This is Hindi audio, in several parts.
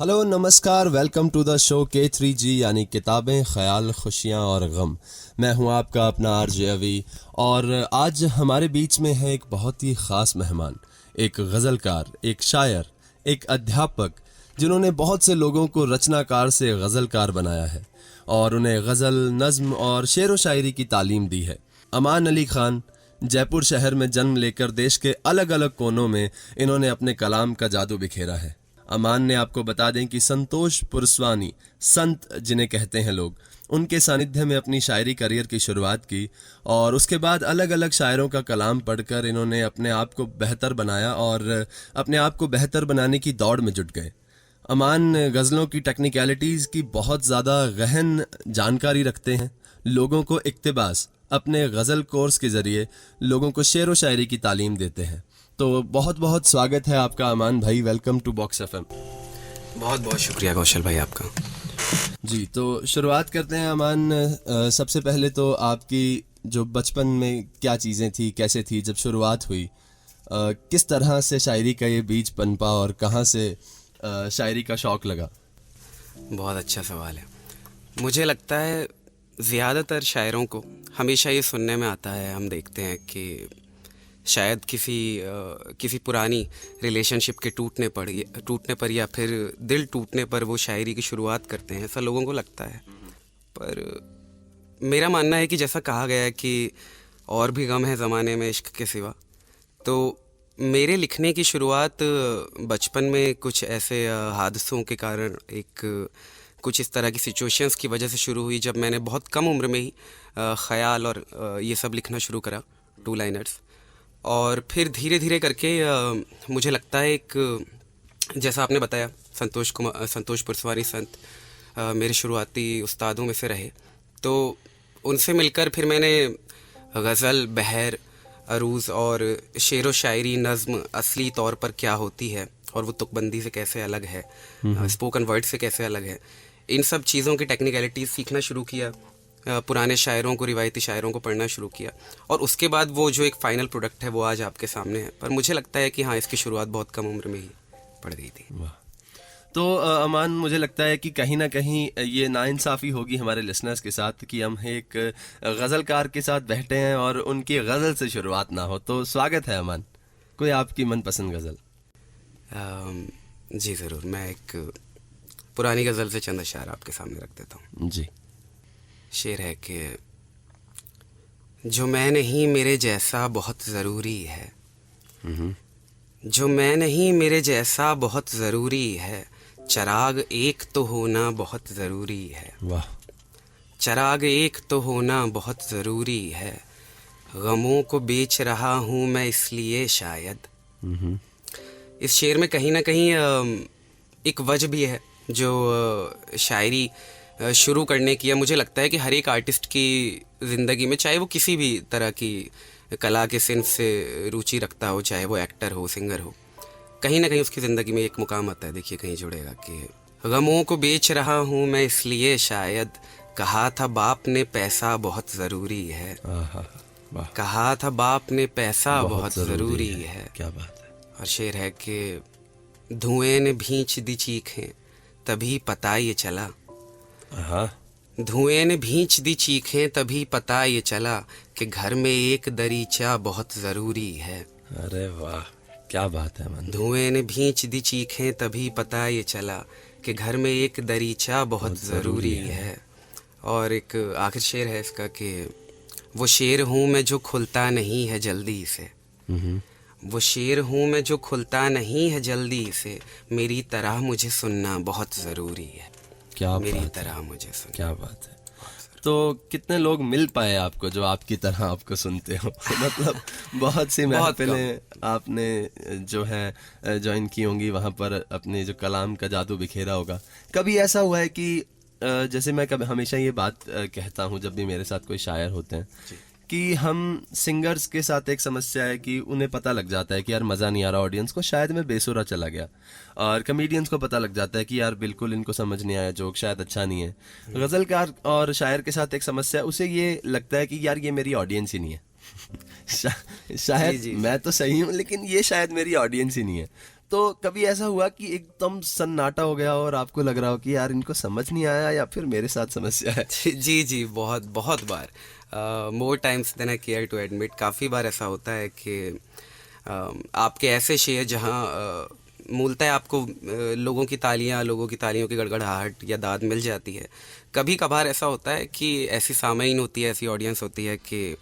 हेलो नमस्कार, welcome to the show K3G यानी किताबें, ख्याल, खुशियाँ और गम। मैं हूँ आपका अपना आरजे अवी और आज हमारे बीच में है एक बहुत ही ख़ास मेहमान, एक गज़लकार, एक शायर, एक अध्यापक जिन्होंने बहुत से लोगों को रचनाकार से गज़लकार बनाया है और उन्हें गज़ल, नज़्म और शेर व शायरी की तालीम दी है। अमान अली ख़ान। जयपुर शहर में जन्म लेकर देश के अलग अलग कोनों में इन्होंने अपने कलाम का जादू बिखेरा है। अमान ने आपको बता दें कि संतोष पुरस्वानी, संत जिन्हें कहते हैं लोग, उनके सानिध्य में अपनी शायरी करियर की शुरुआत की और उसके बाद अलग अलग शायरों का कलाम पढ़कर इन्होंने अपने आप को बेहतर बनाया और अपने आप को बेहतर बनाने की दौड़ में जुट गए। अमान गज़लों की टेक्निकलिटीज़ की बहुत ज़्यादा गहन जानकारी रखते हैं। लोगों को इक्तिबास अपने गज़ल कोर्स के ज़रिए लोगों को शेर व शायरी की तालीम देते हैं। तो बहुत बहुत स्वागत है आपका अमान भाई, वेलकम टू बॉक्स एफएम। बहुत बहुत शुक्रिया कौशल भाई आपका। जी, तो शुरुआत करते हैं अमान। सबसे पहले तो आपकी जो बचपन में क्या चीज़ें थी, कैसे थी जब शुरुआत हुई, किस तरह से शायरी का ये बीज पनपा और कहाँ से शायरी का शौक़ लगा? बहुत अच्छा सवाल है। मुझे लगता है ज़्यादातर शायरों को हमेशा ये सुनने में आता है, हम देखते हैं कि शायद किसी पुरानी रिलेशनशिप के टूटने पर या फिर दिल टूटने पर वो शायरी की शुरुआत करते हैं, ऐसा लोगों को लगता है। पर मेरा मानना है कि जैसा कहा गया है कि और भी गम है ज़माने में इश्क के सिवा, तो मेरे लिखने की शुरुआत बचपन में कुछ ऐसे हादसों के कारण, कुछ इस तरह की सिचुएशंस की वजह से शुरू हुई, जब मैंने बहुत कम उम्र में ही ख़याल और ये सब लिखना शुरू करा, 2 लाइनर्स। और फिर धीरे धीरे करके मुझे लगता है जैसा आपने बताया, संतोष पुरस्वानी संत मेरे शुरुआती उस्तादों में से रहे, तो उनसे मिलकर फिर मैंने गज़ल, बहर, अरूज़ और शेर व शायरी, नज़्म असली तौर पर क्या होती है और वो तुकबंदी से कैसे अलग है, स्पोकन वर्ड से कैसे अलग है, इन सब चीज़ों की टेक्निकलिटीज़ सीखना शुरू किया। पुराने शायरों को, रिवायती शायरों को पढ़ना शुरू किया और उसके बाद वो जो एक फ़ाइनल प्रोडक्ट है वो आज आपके सामने है। पर मुझे लगता है कि हाँ, इसकी शुरुआत बहुत कम उम्र में ही पड़ गई थी। वाह। तो अमान, मुझे लगता है कि कहीं ना कहीं ये नाइंसाफ़ी होगी हमारे लिसनर्स के साथ कि हम एक गज़लकार के साथ बैठे हैं और उनकी गज़ल से शुरुआत ना हो। तो स्वागत है अमान, कोई आपकी मनपसंद गज़ल? जी ज़रूर, मैं एक पुरानी गज़ल से चंद अशआर आपके सामने रख देता हूँ। जी। शेर है कि जो मैं नहीं मेरे जैसा बहुत ज़रूरी है, जो मैं नहीं मेरे जैसा बहुत ज़रूरी है, चराग एक तो होना बहुत ज़रूरी है। वाह। चराग एक तो होना बहुत ज़रूरी है, गमों को बेच रहा हूँ मैं इसलिए शायद। इस शेर में कहीं ना कहीं एक वजह भी है जो शायरी शुरू करने की है। मुझे लगता है कि हर एक आर्टिस्ट की ज़िंदगी में, चाहे वो किसी भी तरह की कला के सिंफ से रुचि रखता हो, चाहे वो एक्टर हो, सिंगर हो, कहीं ना कहीं उसकी ज़िंदगी में एक मुकाम आता है। देखिए, कहीं जुड़ेगा कि गमों को बेच रहा हूँ मैं इसलिए शायद, कहा था बाप ने पैसा बहुत ज़रूरी है। वाह। कहा था बाप ने पैसा बहुत ज़रूरी है। क्या बात है। और शेर है कि धुएं ने भींच दी चीखें तभी पता ये चला। धुएं ने भींच दी चीखें तभी पता ये चला कि घर में एक दरीचा बहुत ज़रूरी है। अरे वाह, क्या बात है मन। धुएं ने भींच दी चीखें तभी पता ये चला कि घर में एक दरीचा बहुत ज़रूरी है। और एक आखिर शेर है इसका कि वो शेर हूँ मैं जो खुलता नहीं है जल्दी से, वो शेर हूँ मैं जो खुलता नहीं है जल्दी से, मेरी तरह मुझे सुनना बहुत ज़रूरी है। क्या मेरी तरह मुझे सुनना। क्या बात है। तो कितने लोग मिल पाए आपको जो आपकी तरह आपको सुनते हो? मतलब बहुत सी महफिलें आपने जो है ज्वाइन की होंगी, वहाँ पर अपने जो कलाम का जादू बिखेरा होगा। कभी ऐसा हुआ है कि जैसे मैं कभी हमेशा ये बात कहता हूँ जब भी मेरे साथ कोई शायर होते हैं कि हम सिंगर्स के साथ एक समस्या है कि उन्हें पता लग जाता है कि यार मज़ा नहीं आ रहा ऑडियंस को, शायद मैं बेसुरा चला गया, और कमेडियंस को पता लग जाता है कि यार बिल्कुल इनको समझ नहीं आया जोक, शायद अच्छा नहीं है। गज़लकार और शायर के साथ एक समस्या, उसे ये लगता है कि यार ये मेरी ऑडियंस ही नहीं है शायद मैं तो सही हूँ लेकिन ये शायद मेरी ऑडियंस ही नहीं है। तो कभी ऐसा हुआ कि एकदम सन्नाटा हो गया और आपको लग रहा हो कि यार इनको समझ नहीं आया या फिर मेरे साथ समस्या है? जी जी, बहुत बहुत बार, more times than I care to admit. काफ़ी बार ऐसा होता है कि आपके ऐसे शेर जहाँ मूलतः आपको लोगों की तालियों की गड़गड़ाहट या दाद मिल जाती है। कभी कभार ऐसा होता है कि ऐसी सामीन होती है, ऐसी ऑडियंस होती है कि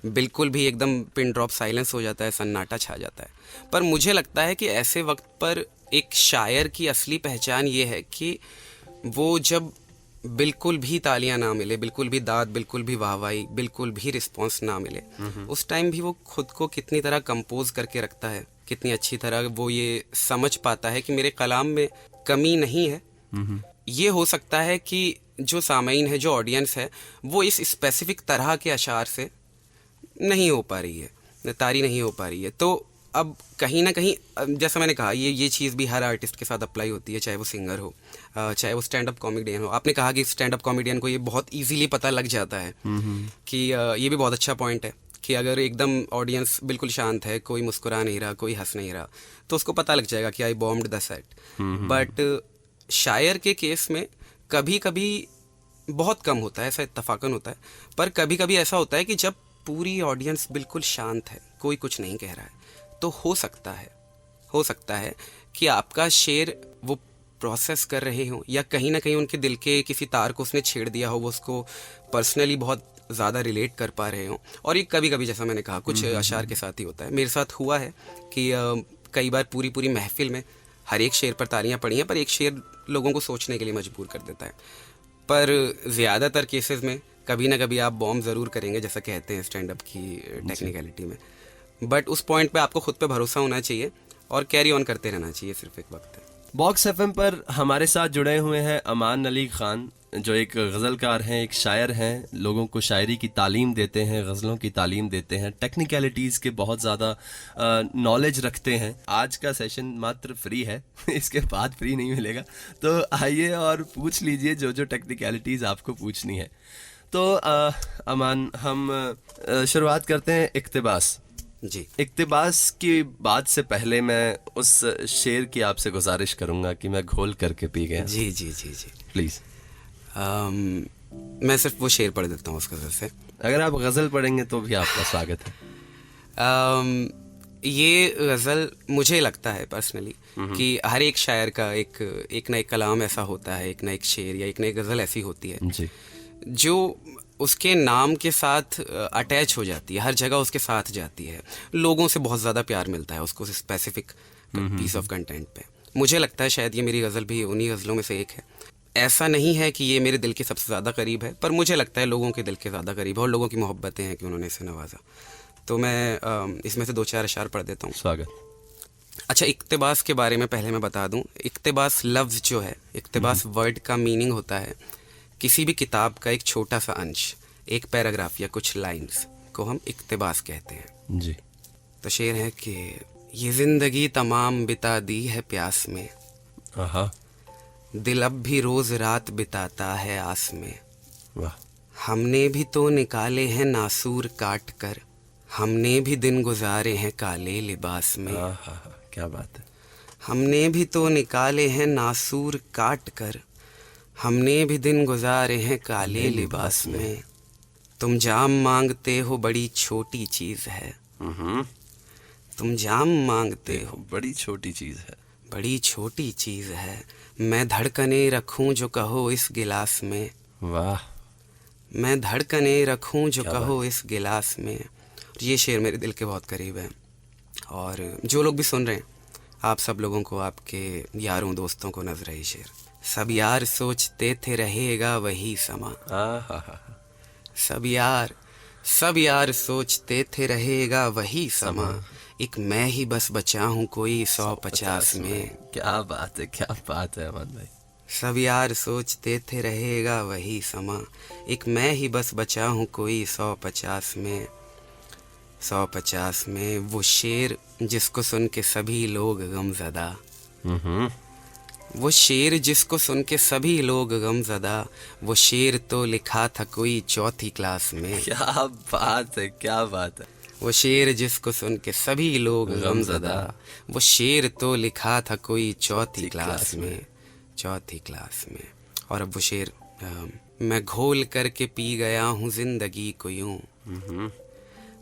बिल्कुल भी एकदम पिन ड्रॉप साइलेंस हो जाता है, सन्नाटा छा जाता है। पर मुझे लगता है कि ऐसे वक्त पर एक शायर की असली पहचान ये है कि वो जब बिल्कुल भी तालियां ना मिले, बिल्कुल भी दाद, बिल्कुल भी वाहवाही, बिल्कुल भी रिस्पांस ना मिले, उस टाइम भी वो खुद को कितनी तरह कंपोज करके रखता है, कितनी अच्छी तरह वो ये समझ पाता है कि मेरे कलाम में कमी नहीं है। ये हो सकता है कि जो सामीन है, जो ऑडियंस है, वो इस स्पेसिफिक तरह के अशार से नहीं हो पा रही है, तारी नहीं हो पा रही है। तो अब कहीं ना कहीं, जैसा मैंने कहा, ये चीज़ भी हर आर्टिस्ट के साथ अप्लाई होती है, चाहे वो सिंगर हो, चाहे वो स्टैंड अप कॉमेडियन हो। आपने कहा कि स्टैंड अप कॉमेडियन को ये बहुत इजीली पता लग जाता है कि ये भी बहुत अच्छा पॉइंट है कि अगर एकदम ऑडियंस बिल्कुल शांत है, कोई मुस्कुरा नहीं रहा, कोई हंस नहीं रहा, तो उसको पता लग जाएगा कि आई बॉम्ब्ड द सेट। बट शायर के केस में कभी कभी बहुत कम होता है, ऐसा इत्तफाकन होता है, पर कभी कभी ऐसा होता है कि जब पूरी ऑडियंस बिल्कुल शांत है, कोई कुछ नहीं कह रहा है, तो हो सकता है कि आपका शेर वो प्रोसेस कर रहे हो, या कहीं ना कहीं उनके दिल के किसी तार को उसने छेड़ दिया हो, वो उसको पर्सनली बहुत ज़्यादा रिलेट कर पा रहे हो। और ये कभी कभी, जैसा मैंने कहा, कुछ अशार के साथ ही होता है। मेरे साथ हुआ है कि कई बार पूरी महफिल में हर एक शेर पर तालियां पड़ी हैं, पर एक शेर लोगों को सोचने के लिए मजबूर कर देता है। पर ज़्यादातर केसेस में कभी ना कभी आप बॉम्ब ज़रूर करेंगे, जैसा कहते हैं स्टैंड अप की टेक्निकलिटी में। बट उस पॉइंट पे आपको खुद पे भरोसा होना चाहिए और कैरी ऑन करते रहना चाहिए, सिर्फ एक वक्त है। बॉक्स एफएम पर हमारे साथ जुड़े हुए हैं अमान अली खान, जो एक गज़लकार हैं, एक शायर हैं, लोगों को शायरी की तालीम देते हैं, गज़लों की तालीम देते हैं, टेक्निकलिटीज़ के बहुत ज़्यादा नॉलेज रखते हैं। आज का सेशन मात्र फ्री है, इसके बाद फ्री नहीं मिलेगा, तो आइए और पूछ लीजिए जो जो टेक्निकलिटीज़ आपको पूछनी है। तो अमान, हम शुरुआत करते हैं इक़्तिबास जी। इक़्तिबास की बात से पहले मैं उस शेर की आपसे गुजारिश करूंगा कि मैं घोल करके पी गया। जी जी जी जी, प्लीज़। मैं सिर्फ वो शेर पढ़ देता हूँ उस गज़ल से। अगर आप गज़ल पढ़ेंगे तो भी आपका स्वागत है। ये गज़ल, मुझे लगता है पर्सनली कि हर एक शायर का एक ना एक कलाम ऐसा होता है, एक ना एक शेर या एक ना एक गज़ल ऐसी होती है जी, जो उसके नाम के साथ अटैच हो जाती है, हर जगह उसके साथ जाती है, लोगों से बहुत ज़्यादा प्यार मिलता है उसको स्पेसिफिक पीस ऑफ कंटेंट पे। मुझे लगता है शायद ये मेरी गज़ल भी उन्हीं गज़लों में से एक है। ऐसा नहीं है कि ये मेरे दिल के सबसे ज़्यादा करीब है, पर मुझे लगता है लोगों के दिल के ज़्यादा करीब है और लोगों की मोहब्बतें हैं कि उन्होंने इसे नवाजा। तो मैं इसमें से 2-4 अशार पढ़ देता हूँ। स्वागत। अच्छा, इक़्तिबास के बारे में पहले मैं बता दूँ। इक़्तिबास लफ्ज़ जो है, इक़्तिबास वर्ड का मीनिंग होता है किसी भी किताब का एक छोटा सा अंश, एक पैराग्राफ या कुछ लाइंस को हम इक़्तिबास कहते हैं। जी। तो शेर है कि ये ज़िंदगी तमाम बिता दी है प्यास में, आहा, दिल अब भी रोज़ रात बिताता है आस में। वाह। हमने भी तो निकाले हैं नासूर काट कर, हमने भी दिन गुजारे हैं काले लिबास में। आहा, क्या बात है। हमने भी तो निकाले हैं नासूर काट कर, हमने भी दिन गुजारे हैं काले लिबास में। तुम जाम मांगते हो बड़ी छोटी चीज़ है, तुम जाम मांगते हो बड़ी छोटी चीज़ है, बड़ी छोटी चीज़ है। मैं धड़कने रखूं जो कहो इस गिलास में, वाह। मैं धड़कने रखूं जो कहो इस गिलास में। ये शेर मेरे दिल के बहुत करीब है। और जो लोग भी सुन रहे हैं, आप सब लोगों को, आपके यारों दोस्तों को नजर है ये शेर। सब यार सोचते थे रहेगा वही समा, सब यार सोचते थे रहेगा वही समा, एक मैं ही बस बचा हूँ कोई 150 में। क्या बात है, क्या बात है अमन भाई। सब यार सोचते थे रहेगा वही समा, एक मैं ही बस बचा हूँ कोई 150 में। 150 में वो शेर जिसको सुन के सभी लोग गमज़दा, वो शेर जिसको सुन के सभी लोग गमज़दा, वो शेर तो लिखा था कोई 4थी क्लास में। क्या बात है, क्या बात है। वो शेर जिसको सुन के सभी लोग गमज़दा, वो शेर तो लिखा था कोई चौथी क्लास में, चौथी क्लास में। और अब वो शेर मैं घोल करके पी गया हूँ जिंदगी को यूं,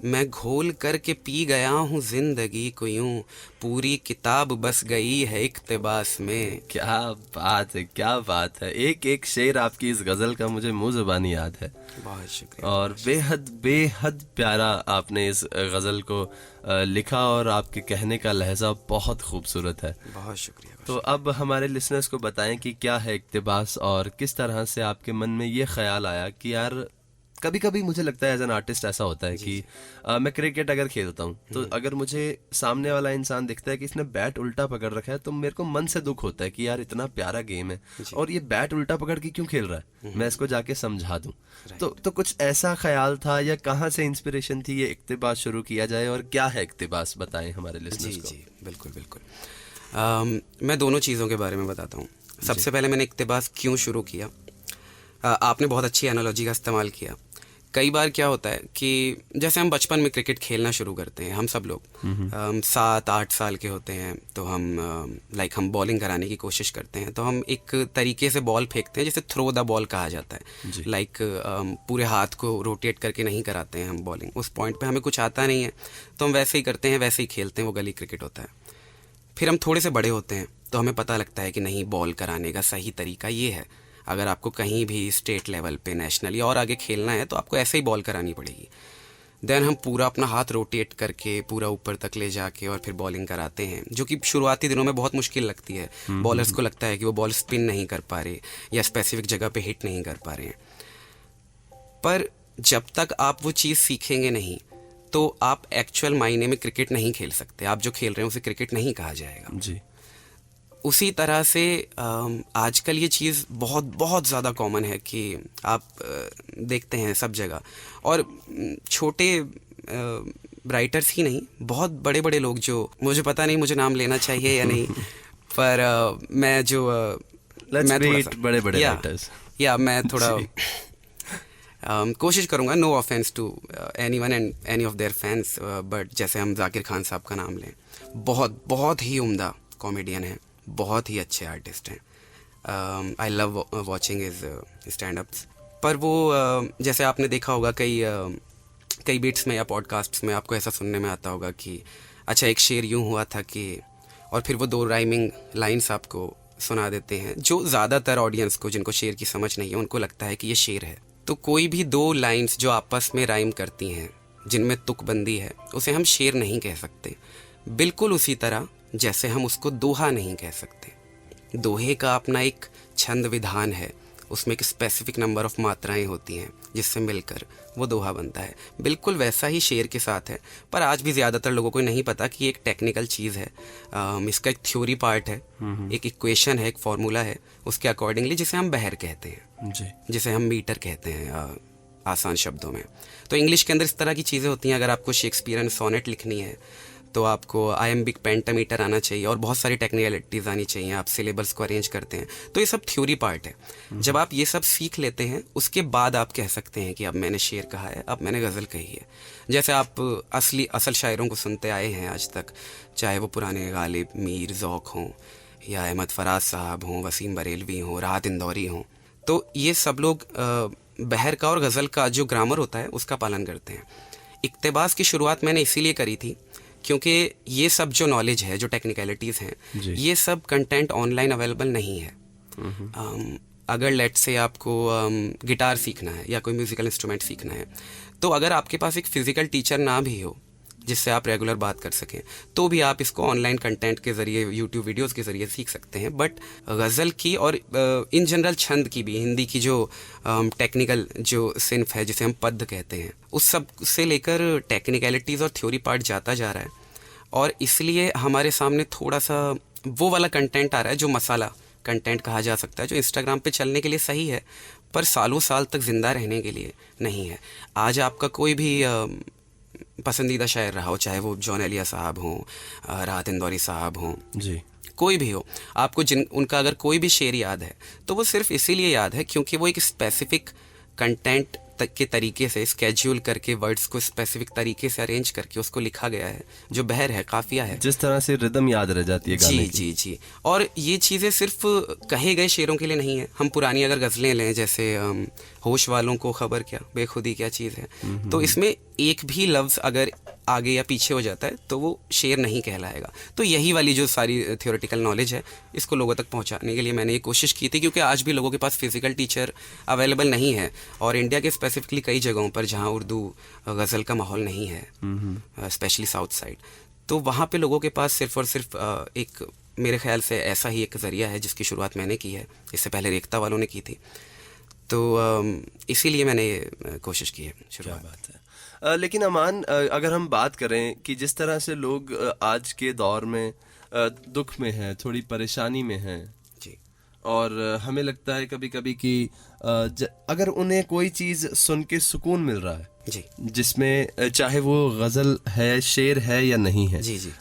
मैं घोल करके पी गया हूँ जिंदगी को यूं, पूरी किताब बस गई है इक्तिबास में। क्या बात है, क्या बात है। एक एक शेर आपकी इस गज़ल का मुझे मुंह ज़बानी याद है। बहुत शुक्रिया। और बेहद बेहद प्यारा आपने इस गज़ल को लिखा और आपके कहने का लहजा बहुत खूबसूरत है। बहुत शुक्रिया। तो अब हमारे लिसनर्स को बताएं कि क्या है इक्तिबास और किस तरह से आपके मन में ये ख्याल आया कि यार कभी कभी मुझे लगता है एज एन आर्टिस्ट ऐसा होता है कि मैं क्रिकेट अगर खेलता हूँ तो अगर मुझे सामने वाला इंसान दिखता है कि इसने बैट उल्टा पकड़ रखा है तो मेरे को मन से दुख होता है कि यार इतना प्यारा गेम है और ये बैट उल्टा पकड़ के क्यों खेल रहा है, मैं इसको जाके समझा दूं। तो कुछ ऐसा ख्याल था या कहाँ से इंस्पिरेशन थी ये इक्तिबास शुरू किया जाए और क्या है इक्तिबास, बताएं हमारे लिसनर्स को। जी बिल्कुल बिल्कुल। मैं दोनों चीज़ों के बारे में बताता हूँ। सबसे पहले मैंने इक्तिबास क्यों शुरू किया। आपने बहुत अच्छी एनालॉजी का इस्तेमाल किया। कई बार क्या होता है कि जैसे हम बचपन में क्रिकेट खेलना शुरू करते हैं, हम सब लोग 7-8 साल के होते हैं तो हम बॉलिंग कराने की कोशिश करते हैं, तो हम एक तरीके से बॉल फेंकते हैं जिसे थ्रो द बॉल कहा जाता है। पूरे हाथ को रोटेट करके नहीं कराते हैं हम बॉलिंग, उस पॉइंट पे हमें कुछ आता नहीं है तो हम वैसे ही करते हैं, वैसे ही खेलते हैं, वो गली क्रिकेट होता है। फिर हम थोड़े से बड़े होते हैं तो हमें पता लगता है कि नहीं, बॉल कराने का सही तरीका ये है। अगर आपको कहीं भी स्टेट लेवल पे, नेशनल या और आगे खेलना है तो आपको ऐसे ही बॉल करानी पड़ेगी। देन हम पूरा अपना हाथ रोटेट करके पूरा ऊपर तक ले जाके और फिर बॉलिंग कराते हैं, जो कि शुरुआती दिनों में बहुत मुश्किल लगती है। बॉलर्स को लगता है कि वो बॉल स्पिन नहीं कर पा रहे या स्पेसिफिक जगह पे हिट नहीं कर पा रहे हैं। पर जब तक आप वो चीज़ सीखेंगे नहीं तो आप एक्चुअल मायने में क्रिकेट नहीं खेल सकते। आप जो खेल रहे हैं उसे क्रिकेट नहीं कहा जाएगा जी। उसी तरह से आजकल ये चीज़ बहुत बहुत ज़्यादा कॉमन है कि आप देखते हैं सब जगह, और छोटे राइटर्स ही नहीं, बहुत बड़े बड़े लोग, जो मुझे पता नहीं मुझे नाम लेना चाहिए या नहीं, पर मैं जो मैं बड़े बड़े राइटर्स मैं थोड़ा कोशिश करूँगा, no offense to anyone and any of their fans, but जैसे हम जाकिर खान साहब का नाम लें, बहुत बहुत ही उम्दा कॉमेडियन है, बहुत ही अच्छे आर्टिस्ट हैं। I love watching his stand ups. पर वो जैसे आपने देखा होगा कई बीट्स में या पॉडकास्ट्स में आपको ऐसा सुनने में आता होगा कि अच्छा एक शेर यूं हुआ था कि, और फिर वो 2 राइमिंग लाइंस आपको सुना देते हैं, जो ज़्यादातर ऑडियंस को, जिनको शेर की समझ नहीं है, उनको लगता है कि ये शेर है। तो कोई भी 2 लाइंस जो आपस में राइम करती हैं, जिनमें तुकबंदी है, उसे हम शेर नहीं कह सकते। बिल्कुल उसी तरह जैसे हम उसको दोहा नहीं कह सकते। दोहे का अपना एक छंद विधान है, उसमें एक स्पेसिफिक नंबर ऑफ मात्राएं होती हैं जिससे मिलकर वो दोहा बनता है। बिल्कुल वैसा ही शेर के साथ है, पर आज भी ज़्यादातर लोगों को नहीं पता कि ये एक टेक्निकल चीज़ है। इसका एक थ्योरी पार्ट है, एक इक्वेशन है, एक फार्मूला है, उसके अकॉर्डिंगली, जिसे हम बहर कहते हैं जी, जिसे हम मीटर कहते हैं आसान शब्दों में। तो इंग्लिश के अंदर इस तरह की चीज़ें होती हैं। अगर आपको शेक्सपियरियन सोनेट लिखनी है तो आपको आयम्बिक पेंटामीटर आना चाहिए और बहुत सारी टेक्निकलिटीज़ आनी चाहिए। आप सिलेबस को अरेंज करते हैं, तो ये सब थ्योरी पार्ट है। जब आप ये सब सीख लेते हैं, उसके बाद आप कह सकते हैं कि अब मैंने शेर कहा है, अब मैंने गज़ल कही है। जैसे आप असल शायरों को सुनते आए हैं आज तक, चाहे वो पुराने गालिब, मीर, ज़ौक़ हों, या अहमद फराज साहब हों, वसीम बरेलवी हों, राहत इंदौरी हों, तो ये सब लोग बहर का और गज़ल का जो ग्रामर होता है उसका पालन करते हैं। इक्तिबास की शुरुआत मैंने इसीलिए करी थी क्योंकि ये सब जो नॉलेज है, जो टेक्निकलिटीज़ हैं, ये सब कंटेंट ऑनलाइन अवेलेबल नहीं है। अगर लेट से आपको गिटार सीखना है या कोई म्यूज़िकल इंस्ट्रूमेंट सीखना है, तो अगर आपके पास एक फ़िज़िकल टीचर ना भी हो जिससे आप रेगुलर बात कर सकें, तो भी आप इसको ऑनलाइन कंटेंट के ज़रिए, यूट्यूब वीडियोस के ज़रिए सीख सकते हैं। बट गज़ल की और इन जनरल छंद की भी, हिंदी की जो टेक्निकल जो सिन्फ है जिसे हम पद्य कहते हैं, उस सब से लेकर टेक्निकलिटीज़ और थ्योरी पार्ट जाता जा रहा है, और इसलिए हमारे सामने थोड़ा सा वो वाला कंटेंट आ रहा है जो मसाला कंटेंट कहा जा सकता है, जो इंस्टाग्राम पे चलने के लिए सही है पर सालों साल तक ज़िंदा रहने के लिए नहीं है। आज आपका कोई भी पसंदीदा शायर रहा हो, चाहे वो जॉन एलिया साहब हों, राहत इंदौरी साहब हों जी, कोई भी हो, आपको उनका अगर कोई भी शेर याद है तो वो सिर्फ इसीलिए याद है क्योंकि वो एक स्पेसिफिक कंटेंट के तरीके से स्केड्यूल करके वर्ड्स को स्पेसिफिक तरीके से अरेंज करके उसको लिखा गया है, जो बहर है, काफिया है, जिस तरह से रिदम याद रह जाती है गाने जी की। जी जी। और ये चीज़ें सिर्फ कहे गए शेरों के लिए नहीं है। हम पुरानी अगर गज़लें लें, जैसे होश वालों को खबर क्या, बेखुदी क्या चीज़ है, तो इसमें एक भी लफ्ज़ अगर आगे या पीछे हो जाता है तो वो शेर नहीं कहलाएगा। तो यही वाली जो सारी थियोरेटिकल नॉलेज है, इसको लोगों तक पहुंचाने के लिए मैंने ये कोशिश की थी, क्योंकि आज भी लोगों के पास फिजिकल टीचर अवेलेबल नहीं है, और इंडिया के स्पेसिफिकली कई जगहों पर जहाँ उर्दू गज़ल का माहौल नहीं है, स्पेशली साउथ साइड, तो वहाँ पे लोगों के पास सिर्फ और सिर्फ एक, मेरे ख्याल से ऐसा ही एक ज़रिया है जिसकी शुरुआत मैंने की है। इससे पहले रेख्ता वालों ने की थी, तो इसीलिए मैंने ये कोशिश की है शुरुआत। क्या बात है। लेकिन अमान, अगर हम बात करें कि जिस तरह से लोग आज के दौर में दुख में हैं, थोड़ी परेशानी में हैं, जी और हमें लगता है कभी कभी कि अगर उन्हें कोई चीज़ सुन के सुकून मिल रहा है, जी जिसमें चाहे वो गज़ल है, शेर है या नहीं है, जी जी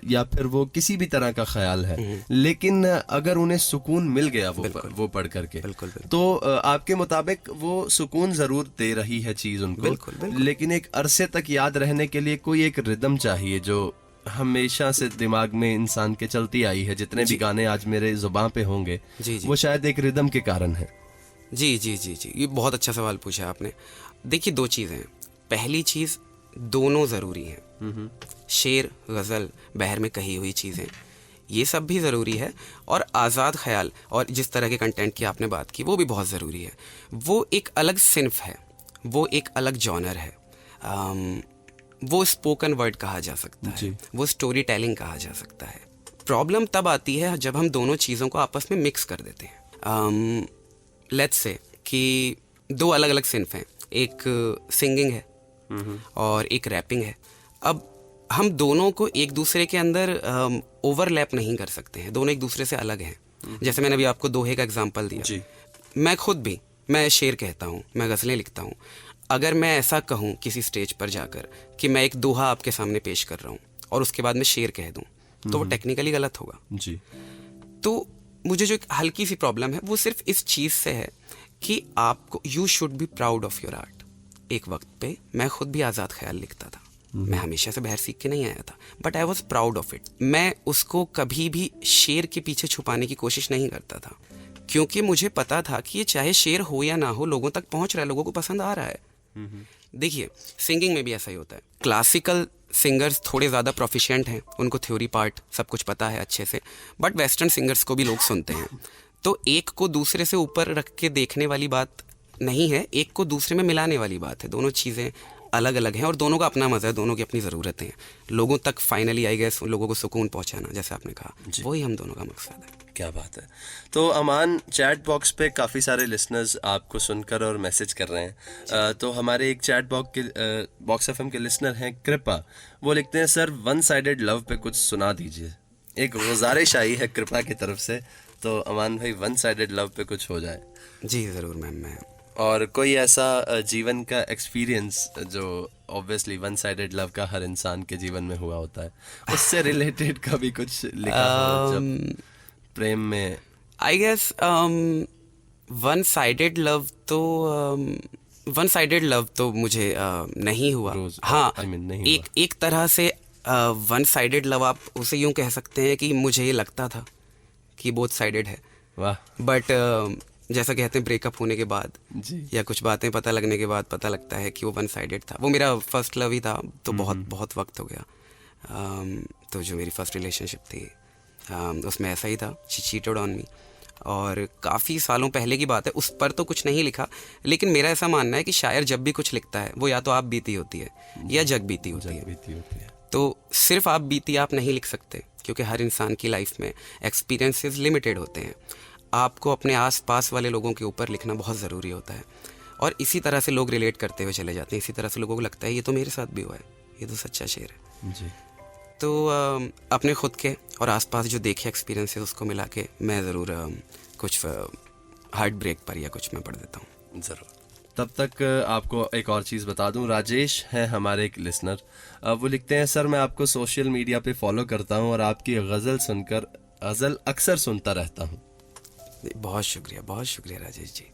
या फिर वो किसी भी तरह का ख्याल है, लेकिन अगर उन्हें सुकून मिल गया वो पढ़ करके, बिल्कुल बिल्कुल तो आपके मुताबिक वो सुकून ज़रूर दे रही है चीज़ उनको, बिल्कुल, बिल्कुल। लेकिन एक अरसे तक याद रहने के लिए कोई एक रिदम चाहिए जो हमेशा से दिमाग में इंसान के चलती आई है। जितने भी गाने आज मेरे जुबान पे होंगे, जी जी वो शायद एक रिदम के कारण है। जी जी जी जी, ये बहुत अच्छा सवाल पूछा आपने। देखिए, दो चीज़ें हैं। पहली चीज़, दोनों ज़रूरी हैं। शेर, गज़ल, बहर में कही हुई चीज़ें, ये सब भी ज़रूरी है, और आज़ाद ख्याल और जिस तरह के कंटेंट की आपने बात की, वो भी बहुत ज़रूरी है। वो एक अलग सिन्फ है, वो एक अलग जॉनर है। वो स्पोकन वर्ड कहा जा सकता है, वो स्टोरी टेलिंग कहा जा सकता है। प्रॉब्लम तब आती है जब हम दोनों चीज़ों को आपस में मिक्स कर देते हैं। लेट्स से कि दो अलग अलग सिन्फ हैं, एक सिंगिंग है और एक रैपिंग है। अब हम दोनों को एक दूसरे के अंदर ओवरलैप नहीं कर सकते हैं, दोनों एक दूसरे से अलग हैं। जैसे मैंने अभी आपको दोहे का एग्जांपल दिया, मैं खुद भी, मैं शेर कहता हूँ, मैं गज़लें लिखता हूँ। अगर मैं ऐसा कहूँ किसी स्टेज पर जाकर कि मैं एक दोहा आपके सामने पेश कर रहा हूँ और उसके बाद मैं शेर कह दूँ, तो वो टेक्निकली गलत होगा जी। तो मुझे जो एक हल्की सी प्रॉब्लम है वो सिर्फ इस चीज़ से है कि आपको, you should be proud of your art. एक वक्त पे मैं खुद भी आज़ाद ख्याल लिखता था, मैं हमेशा से बहर सीख के नहीं आया था, but I was proud of it. मैं उसको कभी भी शेर के पीछे छुपाने की कोशिश नहीं करता था, क्योंकि मुझे पता था कि ये चाहे शेर हो या ना हो, लोगों तक पहुंच रहा है, लोगों को पसंद आ रहा है। देखिए, सिंगिंग में भी ऐसा ही होता है। क्लासिकल सिंगर्स थोड़े ज़्यादा प्रोफिशिएंट हैं, उनको थ्योरी पार्ट सब कुछ पता है अच्छे से, बट वेस्टर्न सिंगर्स को भी लोग सुनते हैं। तो एक को दूसरे से ऊपर रख के देखने वाली बात नहीं है, एक को दूसरे में मिलाने वाली बात है। दोनों चीज़ें अलग अलग हैं और दोनों का अपना मज़ा है, दोनों की अपनी ज़रूरतें हैं। लोगों तक फाइनली आई गेस लोगों को सुकून पहुंचाना, जैसे आपने कहा, वही हम दोनों का मकसद है। क्या बात है। तो अमान, चैट बॉक्स पे काफ़ी सारे लिसनर्स आपको सुनकर और मैसेज कर रहे हैं। तो हमारे एक चैट बॉक्स एफएम के लिसनर हैं कृपा, वो लिखते हैं, सर वन साइडेड लव पे कुछ सुना दीजिए। एक गुजारिश आई है कृपा की तरफ से, तो अमान भाई वन साइडेड लव पे कुछ हो जाए। जी ज़रूर मैम। मैं और कोई ऐसा जीवन का एक्सपीरियंस जो ऑब्वियसली वन साइडेड लव का हर इंसान के जीवन में हुआ होता है, उससे रिलेटेड कभी कुछ लिखा हो जब प्रेम में? I guess one sided love तो मुझे नहीं हुआ। हाँ, नहीं एक तरह से वन साइडेड लव आप उसे यूं कह सकते हैं कि मुझे ये लगता था कि बोथ साइडेड है। वाह। बट जैसा कहते हैं, ब्रेकअप होने के बाद जी। या कुछ बातें पता लगने के बाद पता लगता है कि वो वन साइडेड था। वो मेरा फर्स्ट लव ही था, तो बहुत वक्त हो गया। तो जो मेरी फर्स्ट रिलेशनशिप थी उसमें ऐसा ही था, शी चीटेड ऑन मी, और काफ़ी सालों पहले की बात है। उस पर तो कुछ नहीं लिखा, लेकिन मेरा ऐसा मानना है कि शायर जब भी कुछ लिखता है वो या तो आप बीती होती है या जग बीती होती है। तो सिर्फ आप बीती आप नहीं लिख सकते, क्योंकि हर इंसान की लाइफ में एक्सपीरियंसेस लिमिटेड होते हैं। आपको अपने आसपास वाले लोगों के ऊपर लिखना बहुत ज़रूरी होता है, और इसी तरह से लोग रिलेट करते हुए चले जाते हैं। इसी तरह से लोगों को लगता है ये तो मेरे साथ भी हुआ है, ये तो सच्चा शेर है। जी। तो अपने खुद के और आसपास जो देखे एक्सपीरियंसेस उसको मिला के मैं ज़रूर कुछ हार्ट ब्रेक पर या कुछ मैं पढ़ देता हूँ ज़रूर। तब तक आपको एक और चीज़ बता दूं, राजेश हैं हमारे एक लिसनर, वो लिखते हैं, सर मैं आपको सोशल मीडिया पे फॉलो करता हूं और आपकी गज़ल अक्सर सुनता रहता हूं। बहुत शुक्रिया राजेश जी।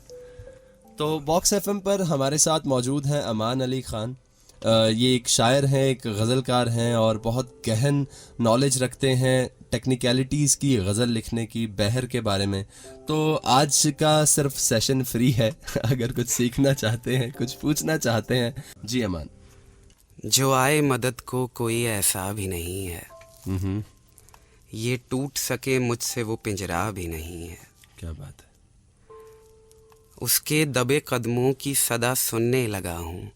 तो बॉक्स एफएम पर हमारे साथ मौजूद हैं अमान अली खान। ये एक शायर हैं, एक गज़लकार हैं और बहुत गहन नॉलेज रखते हैं टेक्निकलिटीज़ की, गज़ल लिखने की, बहर के बारे में। तो आज का सिर्फ सेशन फ्री है अगर कुछ सीखना चाहते हैं, कुछ पूछना चाहते हैं। जी अमान। जो आए मदद को कोई ऐसा भी नहीं है, ये टूट सके मुझसे वो पिंजरा भी नहीं है। क्या बात है। उसके दबे कदमों की सदा सुनने लगा हूँ,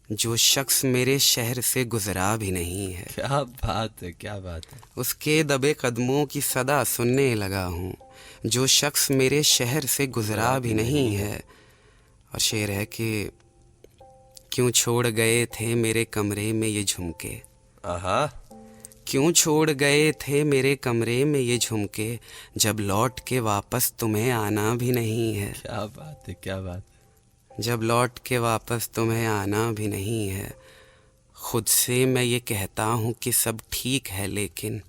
जो शख्स मेरे शहर से गुजरा भी नहीं है। क्या बात है, क्या बात है। उसके दबे कदमों की सदा सुनने लगा हूँ, जो शख्स मेरे शहर से गुजरा भी नहीं है। और शेर है कि क्यों छोड़ गए थे मेरे कमरे में ये झुमके, आहा। क्यों छोड़ गए थे मेरे कमरे में ये झुमके, जब लौट के वापस तुम्हें आना भी नहीं है। क्या बात है, क्या बात है। जब लौट के वापस तुम्हें आना भी नहीं है। खुद से मैं ये कहता हूँ कि सब ठीक है, लेकिन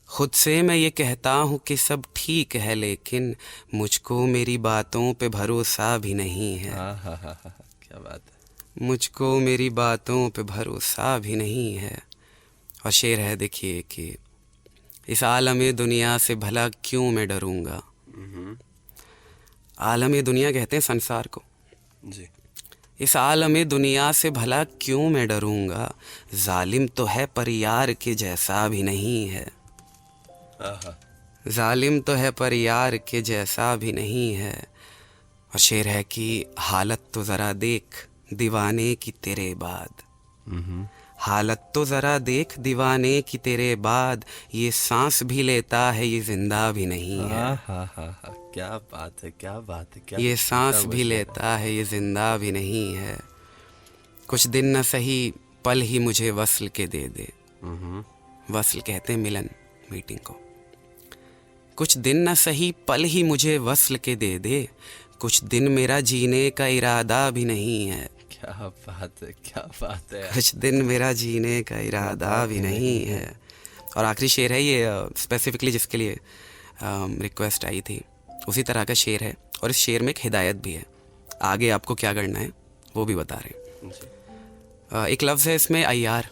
खुद से मैं ये कहता हूँ कि सब ठीक है, लेकिन मुझको मेरी बातों पे भरोसा भी नहीं है। हा, क्या बात है। मुझको मेरी बातों पे भरोसा भी नहीं है। और शेर है देखिए कि इस आलम दुनिया से भला क्यों मैं डरूंगा। आलम दुनिया कहते हैं संसार को। जी। इस आलम दुनिया से भला क्यों मैं डरूंगा, जालिम तो है पर यार के जैसा भी नहीं है। जालिम तो है पर यार के जैसा भी नहीं है। और शेर है कि हालत तो ज़रा देख दीवाने की तेरे बाद, हालत तो ज़रा देख दीवाने की तेरे बाद, ये सांस भी लेता है ये जिंदा भी नहीं है। क्या बात है, क्या बात है, क्या ये सांस भी शेर है। लेता है ये जिंदा भी नहीं है। कुछ दिन न सही पल ही मुझे वस्ल के दे दे। वस्ल कहते हैं मिलन, मीटिंग को। कुछ दिन न सही पल ही मुझे वस्ल के दे दे, कुछ दिन मेरा जीने का इरादा भी नहीं है। क्या बात है, क्या बात है। कुछ दिन मेरा जीने का इरादा भी नहीं है। और आखिरी शेर है ये स्पेसिफिकली जिसके लिए रिक्वेस्ट आई थी, उसी तरह का शेर है। और इस शेर में एक हिदायत भी है, आगे आपको क्या करना है वो भी बता रहे हैं। एक लफ्ज़ है इसमें अय्यार।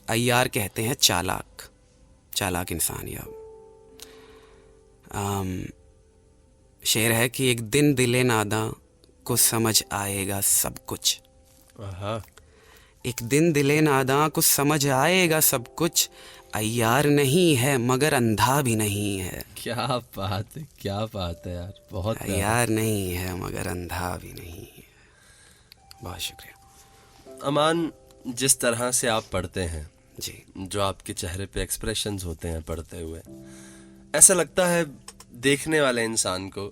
अय्यार कहते हैं चालाक, चालाक इंसान। या शेर है कि एक दिन दिले नादा को समझ आएगा सब कुछ। एक दिन दिले नादा को समझ आएगा सब कुछ, अय्यार नहीं है मगर अंधा भी नहीं है। क्या बात है, क्या बात है यार, बहुत प्यारा। अय्यार नहीं है मगर अंधा भी नहीं है। बहुत शुक्रिया अमान। जिस तरह से आप पढ़ते हैं जी, जो आपके चेहरे पे एक्सप्रेशंस होते हैं पढ़ते हुए, ऐसा लगता है देखने वाले इंसान को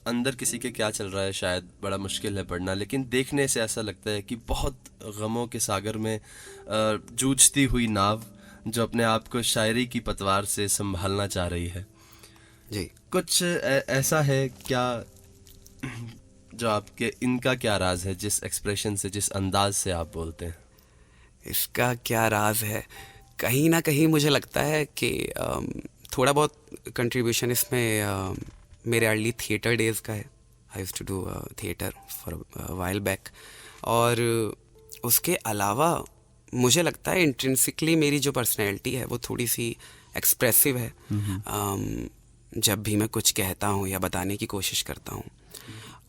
अंदर किसी के क्या चल रहा है शायद बड़ा मुश्किल है पढ़ना, लेकिन देखने से ऐसा लगता है कि बहुत गमों के सागर में जूझती हुई नाव जो अपने आप को शायरी की पतवार से संभालना चाह रही है। जी। कुछ ऐसा है क्या जो आपके, इनका क्या राज है, जिस एक्सप्रेशन से, जिस अंदाज से आप बोलते हैं? इसका क्या राज है, कहीं ना कहीं मुझे लगता है कि थोड़ा बहुत कंट्रीब्यूशन इसमें मेरे अर्ली थिएटर डेज़ का है। I used to do theatre for while back. और उसके अलावा मुझे लगता है इंट्रिंसिकली मेरी जो पर्सनैलिटी है वो थोड़ी सी एक्सप्रेसिव है। जब भी मैं कुछ कहता हूँ या बताने की कोशिश करता हूँ,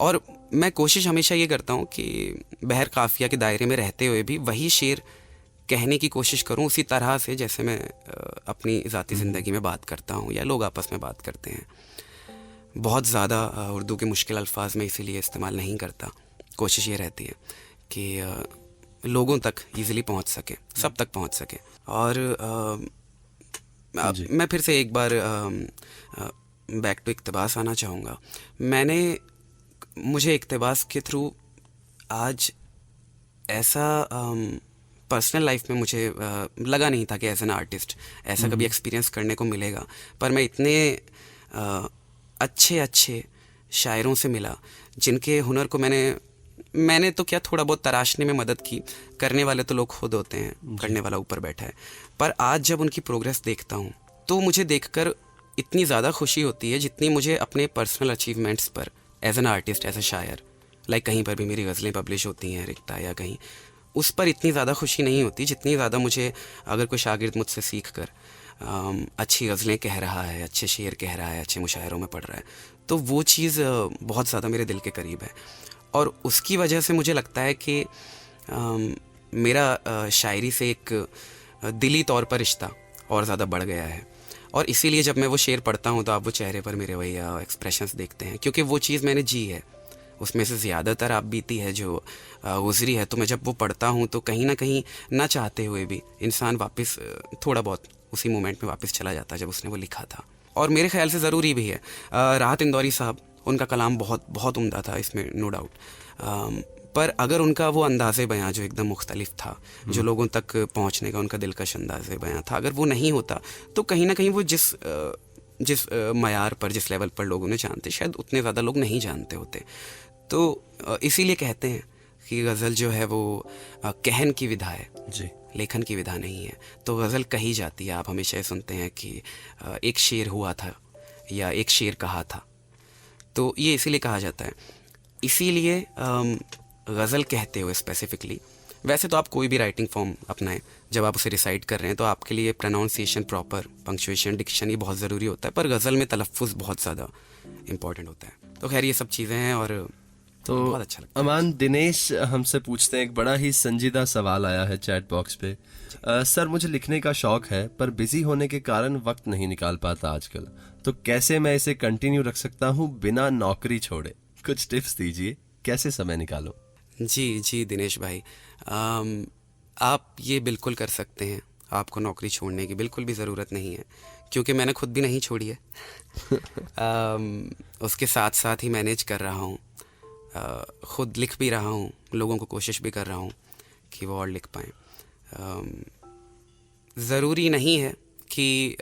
और मैं कोशिश हमेशा ये करता हूँ कि बहर काफिया के दायरे में रहते हुए भी वही शेर कहने की कोशिश करूं उसी तरह से जैसे मैं अपनी ज़ाती ज़िंदगी में बात करता हूं या लोग आपस में बात करते हैं। बहुत ज़्यादा उर्दू के मुश्किल अल्फाज में इसीलिए इस्तेमाल नहीं करता। कोशिश ये रहती है कि लोगों तक ईज़िली पहुंच सके, सब तक पहुंच सके। और मैं फिर से एक बार बैक टू इक्तबास आना चाहूँगा। मुझे इक्तबास के थ्रू आज ऐसा पर्सनल लाइफ में मुझे लगा नहीं था कि एज एन आर्टिस्ट ऐसा कभी एक्सपीरियंस करने को मिलेगा, पर मैं इतने अच्छे अच्छे शायरों से मिला जिनके हुनर को मैंने तो क्या थोड़ा बहुत तराशने में मदद की। करने वाले तो लोग खुद होते हैं, करने वाला ऊपर बैठा है। पर आज जब उनकी प्रोग्रेस देखता हूँ तो मुझे देखकर इतनी ज़्यादा खुशी होती है जितनी मुझे अपने पर्सनल अचीवमेंट्स पर as an artist, as a शायर, लाइक कहीं पर भी मेरी गज़लें पब्लिश होती हैं रिक्ता या कहीं, उस पर इतनी ज़्यादा खुशी नहीं होती जितनी ज़्यादा मुझे अगर कोई शागिर्द मुझसे सीख कर अच्छी गज़लें कह रहा है, अच्छे शेर कह रहा है, अच्छे मुशायरों में पढ़ रहा है, तो वो चीज़ बहुत ज़्यादा मेरे दिल के करीब है। और उसकी वजह से मुझे लगता है कि मेरा शायरी से एक दिली तौर पर रिश्ता और ज़्यादा बढ़ गया है। और इसीलिए जब मैं वो शेर पढ़ता हूँ तो आप वो चेहरे पर मेरे वही एक्सप्रेशंस देखते हैं, क्योंकि वो चीज़ मैंने जी है, उसमें से ज़्यादातर आप बीती है जो गुजरी है। तो मैं जब वो पढ़ता हूँ तो कहीं ना कहीं ना चाहते हुए भी इंसान वापस थोड़ा बहुत उसी मोमेंट में वापस चला जाता है जब उसने वो लिखा था। और मेरे ख्याल से ज़रूरी भी है। राहत इंदौरी साहब, उनका कलाम बहुत बहुत उम्दा था, इसमें नो डाउट, पर अगर उनका वो अंदाज़े बयां जो एकदम मुख्तलिफ था, जो लोगों तक पहुंचने का उनका दिलकश अंदाज़े बयां था, अगर वो नहीं होता तो कहीं ना कहीं वो जिस मयार पर, जिस लेवल पर लोग उन्हें जानते, शायद उतने ज़्यादा लोग नहीं जानते होते। तो इसीलिए कहते हैं कि गज़ल जो है वो कहन की विधा है जी, लेखन की विधा नहीं है। तो गज़ल कही जाती है। आप हमेशा ये सुनते हैं कि एक शेर हुआ था या एक शेर कहा था, तो ये इसीलिए कहा जाता है। इसीलिए गज़ल कहते हुए स्पेसिफ़िकली, वैसे तो आप कोई भी राइटिंग फॉर्म अपनाएं, जब आप उसे रिसाइट कर रहे हैं तो आपके लिए प्रोनाउंसिएशन प्रॉपर, पंक्चुएशन, डिक्शन, ये बहुत ज़रूरी होता है, पर गज़ल में तलफ़्फ़ुज़ बहुत ज़्यादा इंपॉर्टेंट होता है। तो खैर ये सब चीज़ें हैं और तो बहुत अच्छा लगता है। अमान, दिनेश हमसे पूछते हैं, एक बड़ा ही संजीदा सवाल आया है चैट बॉक्स पे। सर, मुझे लिखने का शौक है पर बिजी होने के कारण वक्त नहीं निकाल पाता आजकल, तो कैसे मैं इसे कंटिन्यू रख सकता हूँ बिना नौकरी छोड़े? कुछ टिप्स दीजिए, कैसे समय निकालो? जी दिनेश भाई, आप ये बिल्कुल कर सकते हैं। आपको नौकरी छोड़ने की बिल्कुल भी ज़रूरत नहीं है, क्योंकि मैंने खुद भी नहीं छोड़ी है। उसके साथ साथ ही मैनेज कर रहा हूँ, ख़ुद लिख भी रहा हूँ, लोगों को कोशिश भी कर रहा हूँ कि वो और लिख पाएँ। ज़रूरी नहीं है कि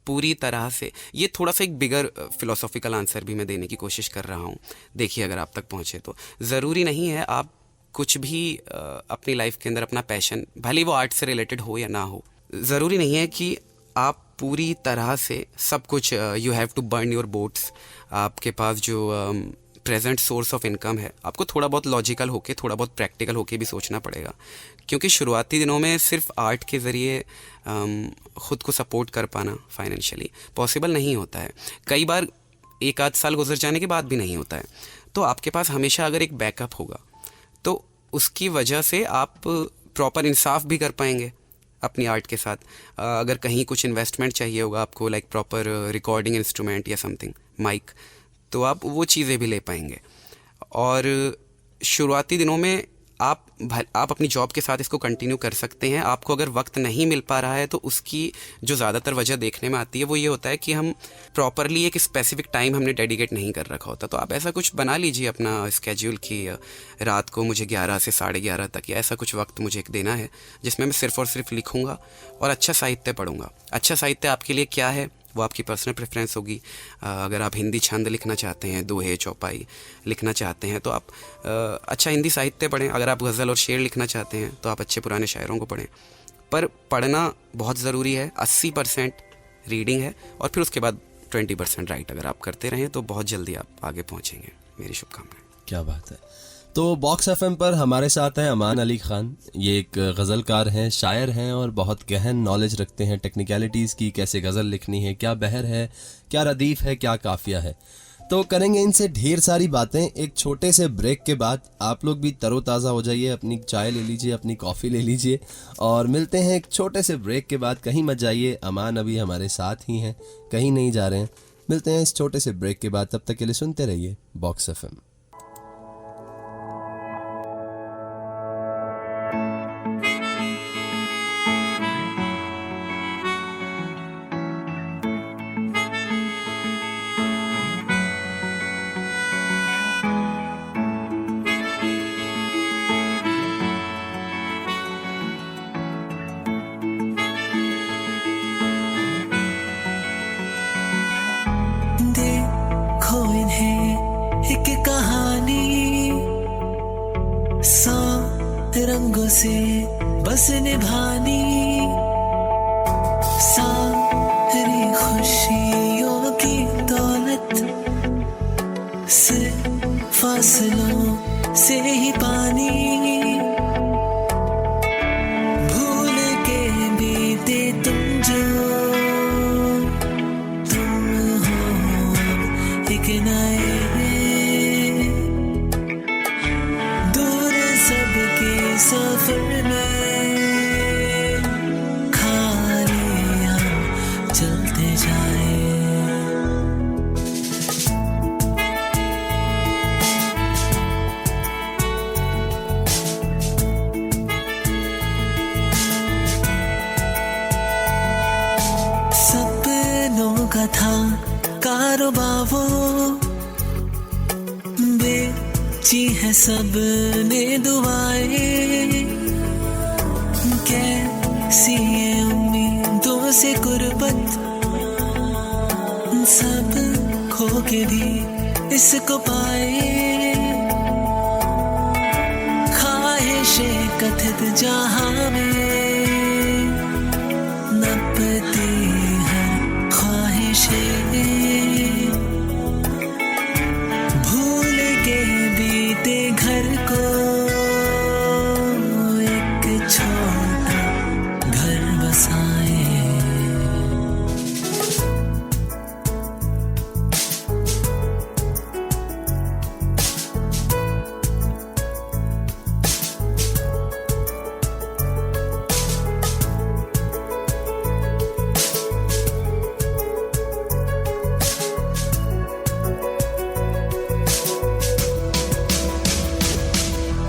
पूरी तरह से, ये थोड़ा सा एक बिगर फ़िलोसॉफ़िकल आंसर भी मैं देने की कोशिश कर रहा हूँ। देखिए, अगर आप तक पहुँचे तो ज़रूरी नहीं है आप कुछ भी अपनी लाइफ के अंदर अपना पैशन, भले वो आर्ट से रिलेटेड हो या ना हो, ज़रूरी नहीं है कि आप पूरी तरह से सब कुछ, you have to burn your boats. आपके पास जो प्रेजेंट सोर्स ऑफ इनकम है, आपको थोड़ा बहुत लॉजिकल होके, थोड़ा बहुत प्रैक्टिकल होके भी सोचना पड़ेगा, क्योंकि शुरुआती दिनों में सिर्फ आर्ट के ज़रिए ख़ुद को सपोर्ट कर पाना फाइनेंशियली पॉसिबल नहीं होता है। कई बार एक आध साल गुजर जाने के बाद भी नहीं होता है। तो आपके पास हमेशा अगर एक बैकअप होगा तो उसकी वजह से आप प्रॉपर इंसाफ भी कर पाएंगे अपनी आर्ट के साथ। अगर कहीं कुछ इन्वेस्टमेंट चाहिए होगा आपको, लाइक प्रॉपर रिकॉर्डिंग इंस्ट्रूमेंट या समथिंग, माइक, तो आप वो चीज़ें भी ले पाएंगे। और शुरुआती दिनों में आप अपनी जॉब के साथ इसको कंटिन्यू कर सकते हैं। आपको अगर वक्त नहीं मिल पा रहा है तो उसकी जो ज़्यादातर वजह देखने में आती है वो ये होता है कि हम प्रॉपरली एक स्पेसिफिक टाइम हमने डेडिकेट नहीं कर रखा होता। तो आप ऐसा कुछ बना लीजिए अपना स्केड्यूल कि रात को मुझे 11 से 11:30 तक या ऐसा कुछ वक्त मुझे देना है जिसमें मैं सिर्फ़ और सिर्फ लिखूँगा और अच्छा साहित्य पढ़ूँगा। अच्छा साहित्य आपके लिए क्या है वो आपकी पर्सनल प्रेफरेंस होगी। अगर आप हिंदी छंद लिखना चाहते हैं, दोहे चौपाई लिखना चाहते हैं तो आप अच्छा हिंदी साहित्य पढ़ें। अगर आप गज़ल और शेर लिखना चाहते हैं तो आप अच्छे पुराने शायरों को पढ़ें। पर पढ़ना बहुत ज़रूरी है। 80% रीडिंग है और फिर उसके बाद 20% राइट अगर आप करते रहें तो बहुत जल्दी आप आगे पहुँचेंगे। मेरी शुभकामनाएं। क्या बात है। तो बॉक्स एफएम पर हमारे साथ हैं अमान अली खान। ये एक गज़लकार हैं, शायर हैं और बहुत गहन नॉलेज रखते हैं टेक्निकलिटीज़ की, कैसे गज़ल लिखनी है, क्या बहर है, क्या रदीफ़ है, क्या काफ़िया है। तो करेंगे इनसे ढेर सारी बातें एक छोटे से ब्रेक के बाद। आप लोग भी तरोताज़ा हो जाइए, अपनी चाय ले लीजिए, अपनी कॉफ़ी ले लीजिए और मिलते हैं एक छोटे से ब्रेक के बाद। कहीं मत जाइए, अमान अभी हमारे साथ ही हैं, कहीं नहीं जा रहे हैं। मिलते हैं इस छोटे से ब्रेक के बाद, तब तक के लिए सुनते रहिए बॉक्स एफएम। रंगों से बस निभानी, सारी खुशियों की दौलत से से ही पानी भूल के बीते तुम जो तुम हो एक नए दूर सबके सफर में खाली हम चलते जाए। सपनों का था कारोबार वो बेची है सबने दुआएं, कैसी ये उम्मीदों से गुर्बत सब खो के भी इसको पाए। ख्वाहिशे कथित जहां में नपती है ख्वाहिशें, भूल के बीते घर को एक छोटा घर बसाए।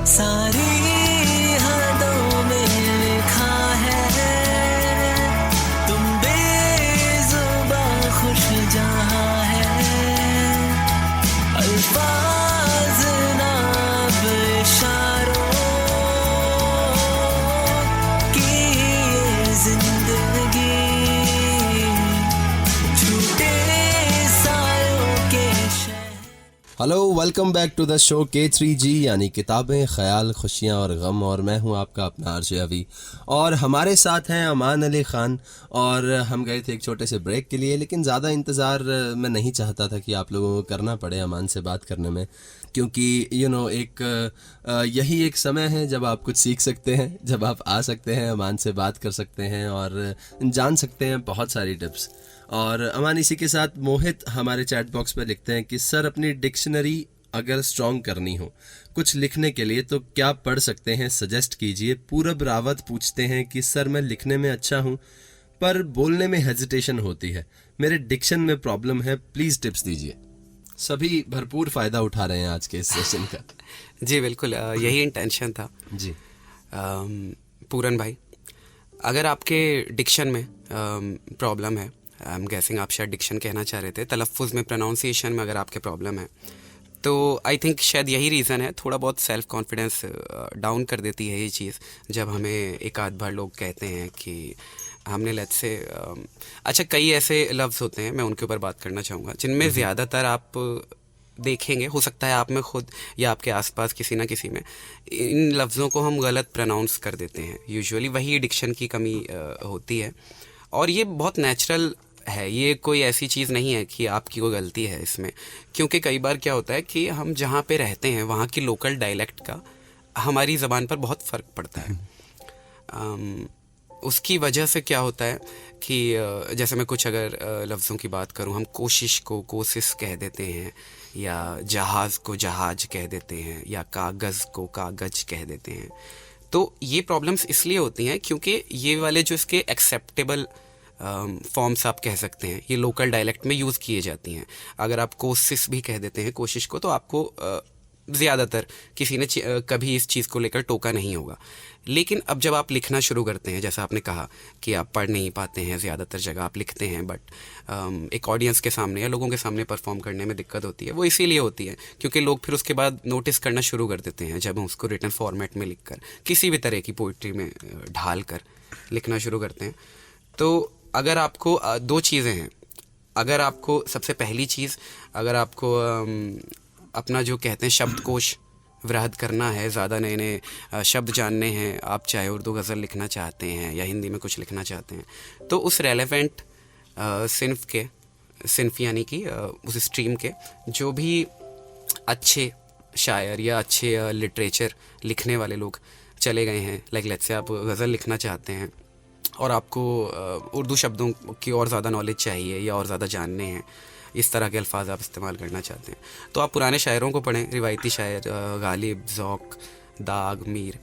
सारी हदों में लिखा है तुम बेजुबां खुश जहां है, अल्फाज ना अब इशारों की ये जिंदगी झूठे सायों के शहर। Hello, welcome back to the show K3G यानी किताबें, ख्याल, खुशियाँ और गम। और मैं हूँ आपका अपना आरजे अवी, और हमारे साथ हैं अमान अली ख़ान। और हम गए थे एक छोटे से ब्रेक के लिए, लेकिन ज़्यादा इंतज़ार मैं नहीं चाहता था कि आप लोगों को करना पड़े अमान से बात करने में, क्योंकि यही एक समय है जब आप कुछ सीख सकते हैं, जब आप आ सकते हैं, अमान से बात कर सकते हैं और जान सकते हैं बहुत सारी टिप्स। और अमान, इसी के साथ मोहित हमारे चैट बॉक्स पे लिखते हैं कि सर, अपनी डिक्शनरी अगर स्ट्रॉन्ग करनी हो कुछ लिखने के लिए तो क्या पढ़ सकते हैं, सजेस्ट कीजिए। पूरब रावत पूछते हैं कि सर, मैं लिखने में अच्छा हूँ पर बोलने में हेजिटेशन होती है, मेरे डिक्शन में प्रॉब्लम है, प्लीज़ टिप्स दीजिए। सभी भरपूर फ़ायदा उठा रहे हैं आज के इस सेशन का। जी बिल्कुल, यही इंटेंशन था जी। पूरन भाई, अगर आपके डिक्शन में प्रॉब्लम है, आई एम गेसिंग आप शायद डिक्शन कहना चाह रहे थे, तलफ़ुज़ में, प्रोनाउंसिएशन में अगर आपके प्रॉब्लम है, तो आई थिंक शायद यही रीज़न है। थोड़ा बहुत सेल्फ कॉन्फिडेंस डाउन कर देती है ये चीज़, जब हमें एक आध बार लोग कहते हैं कि हमने लेट्स से अच्छा, कई ऐसे लफ्ज़ होते हैं, मैं उनके ऊपर बात करना चाहूँगा, जिनमें ज़्यादातर आप देखेंगे, हो सकता है आप में खुद या आपके आसपास किसी ना किसी में, इन लफ्ज़ों को हम गलत प्रोनाउंस कर देते हैं। यूजुअली वही डिक्शन की कमी होती है, और ये बहुत नेचुरल है, ये कोई ऐसी चीज़ नहीं है कि आपकी कोई गलती है इसमें। क्योंकि कई बार क्या होता है कि हम जहाँ पे रहते हैं वहाँ की लोकल डायलेक्ट का हमारी ज़बान पर बहुत फ़र्क पड़ता है। उसकी वजह से क्या होता है कि जैसे मैं कुछ अगर लफ्ज़ों की बात करूँ, हम कोशिश को कोशिश कह देते हैं, या जहाज़ को जहाज कह देते हैं, या कागज़ को कागज कह देते हैं। तो ये प्रॉब्लम्स इसलिए होती हैं क्योंकि ये वाले जो इसके एक्सेप्टेबल फॉर्म्स आप कह सकते हैं, ये लोकल डायलेक्ट में यूज़ किए जाती हैं। अगर आप कोशिश भी कह देते हैं कोशिश को, तो आपको ज़्यादातर किसी ने कभी इस चीज़ को लेकर टोका नहीं होगा। लेकिन अब जब आप लिखना शुरू करते हैं, जैसा आपने कहा कि आप पढ़ नहीं पाते हैं, ज़्यादातर जगह आप लिखते हैं, बट एक ऑडियंस के सामने या लोगों के सामने परफॉर्म करने में दिक्कत होती है। वो इसीलिए होती है क्योंकि लोग फिर उसके बाद नोटिस करना शुरू कर देते हैं, जब हम उसको रिटन फॉर्मेट में लिखकर, किसी भी तरह की पोइट्री में ढाल कर लिखना शुरू करते हैं। तो अगर आपको दो चीज़ें हैं, अगर आपको सबसे पहली चीज़, अगर आपको अपना जो कहते हैं शब्दकोश वृहद करना है, ज़्यादा नए नए शब्द जानने हैं, आप चाहे उर्दू गज़ल लिखना चाहते हैं या हिंदी में कुछ लिखना चाहते हैं, तो उस रेलेवेंट सिन्फ यानी कि उस स्ट्रीम के जो भी अच्छे शायर या अच्छे लिटरेचर लिखने वाले लोग चले गए हैं, लाइक लेट्स से आप गज़ल लिखना चाहते हैं और आपको उर्दू शब्दों की और ज़्यादा नॉलेज चाहिए या और ज़्यादा जानने हैं, इस तरह के अल्फाज आप इस्तेमाल करना चाहते हैं, तो आप पुराने शायरों को पढ़ें, रिवायती शायर गालिब, ज़ौक़, दाग, मीर।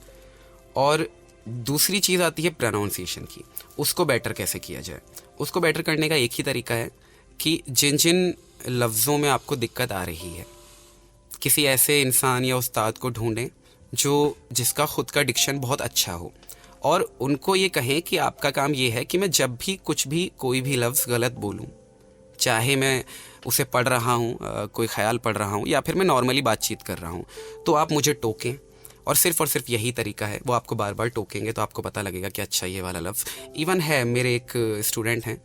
और दूसरी चीज़ आती है प्रोनाउंसिएशन की, उसको बेटर कैसे किया जाए। उसको बेटर करने का एक ही तरीका है कि जिन जिन लफ्ज़ों में आपको दिक्कत आ रही है, किसी ऐसे इंसान या उस्ताद को ढूंढें जिसका ख़ुद का डिक्शन बहुत अच्छा हो, और उनको ये कहें कि आपका काम ये है कि मैं जब भी कुछ भी कोई भी लफ्ज़ गलत बोलूं, चाहे मैं उसे पढ़ रहा हूँ, कोई ख़्याल पढ़ रहा हूँ, या फिर मैं नॉर्मली बातचीत कर रहा हूँ, तो आप मुझे टोकें। और सिर्फ यही तरीका है, वो आपको बार बार टोकेंगे तो आपको पता लगेगा कि अच्छा ये वाला लफ्ज़। इवन है, मेरे एक स्टूडेंट हैं,